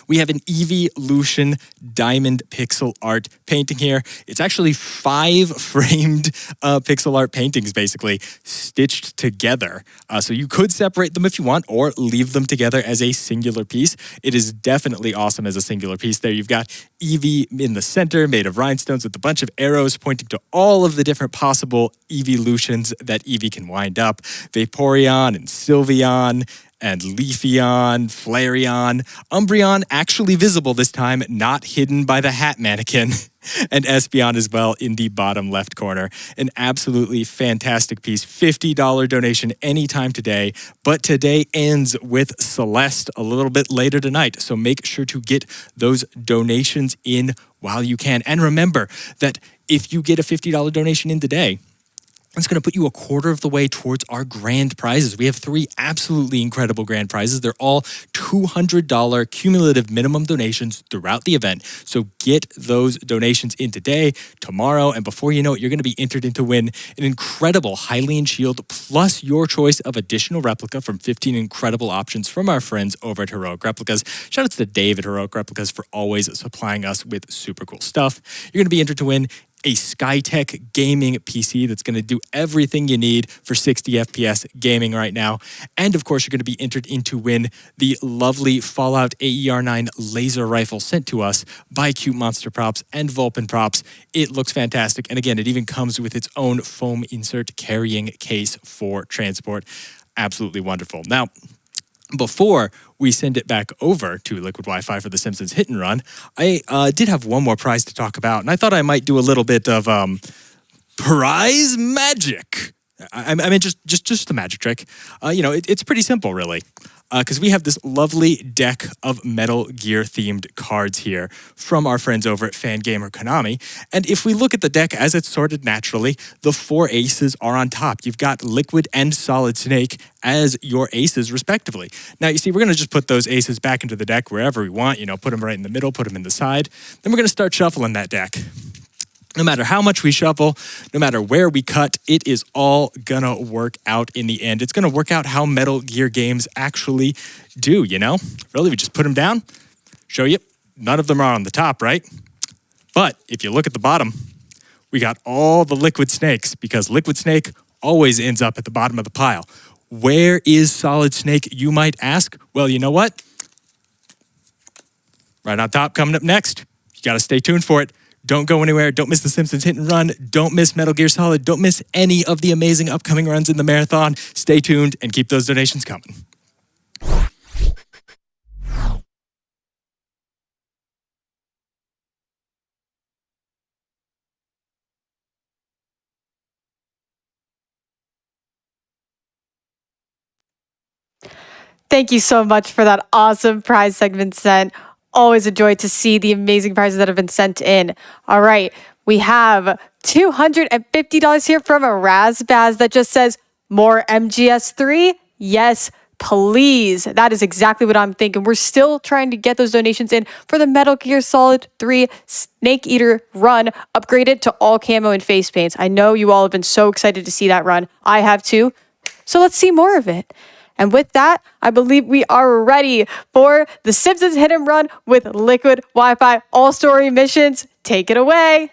We have an Evolution diamond pixel art painting here. It's actually 5 framed pixel art paintings, basically, stitched together. So you could separate them if you want, or leave them together as a singular piece. It is definitely awesome as a singular piece there. You've got Eevee in the center, made of rhinestones with a bunch of arrows pointing to all of the different possible evolutions that Eevee can wind up. Vaporeon and Sylveon, and Leafeon, Flareon, Umbreon actually visible this time, not hidden by the hat mannequin, and Espeon as well in the bottom left corner. An absolutely fantastic piece. $50 donation anytime today, but today ends with Celeste a little bit later tonight, so make sure to get those donations in while you can. And remember that if you get a $50 donation in today, it's going to put you a quarter of the way towards our grand prizes. We have 3 absolutely incredible grand prizes. They're all $200 cumulative minimum donations throughout the event. So get those donations in today, tomorrow, and before you know it, you're going to be entered in to win an incredible Hylian shield plus your choice of additional replica from 15 incredible options from our friends over at Heroic Replicas. Shout out to Dave at Heroic Replicas for always supplying us with super cool stuff. You're going to be entered to win a Skytech gaming PC that's going to do everything you need for 60 FPS gaming right now. And of course, you're going to be entered in to win the lovely Fallout AER9 laser rifle sent to us by Cute Monster Props and Vulpin Props. It looks fantastic. And again, it even comes with its own foam insert carrying case for transport. Absolutely wonderful. Now, before we send it back over to Liquid Wi-Fi for the Simpsons Hit and Run, I did have one more prize to talk about, and I thought I might do a little bit of prize magic. I mean, just the magic trick. It's pretty simple, really. because we have this lovely deck of Metal Gear themed cards here from our friends over at Fangamer Konami. And if we look at the deck as it's sorted naturally, the 4 aces are on top. You've got Liquid and Solid Snake as your aces respectively. Now you see, we're going to just put those aces back into the deck wherever we want, put them right in the middle, put them in the side. Then we're going to start shuffling that deck. No matter how much we shuffle, no matter where we cut, it is all gonna work out in the end. It's gonna work out how Metal Gear games actually do, Really, we just put them down, show you, none of them are on the top, right? But if you look at the bottom, we got all the Liquid Snakes, because Liquid Snake always ends up at the bottom of the pile. Where is Solid Snake, you might ask? Well, you know what? Right on top, coming up next. You gotta stay tuned for it. Don't go anywhere. Don't miss The Simpsons Hit and Run. Don't miss Metal Gear Solid. Don't miss any of the amazing upcoming runs in the marathon. Stay tuned and keep those donations coming. Thank you so much for that awesome prize segment sent. Always a joy to see the amazing prizes that have been sent in. All right, we have $250 here from a Razbaz that just says, more MGS3? Yes, please. That is exactly what I'm thinking. We're still trying to get those donations in for the Metal Gear Solid 3 Snake Eater run, upgraded to all camo and face paints. I know you all have been so excited to see that run. I have too. So let's see more of it. And with that, I believe we are ready for The Simpsons Hit and Run with Liquid Wi-Fi All-Story Missions. Take it away.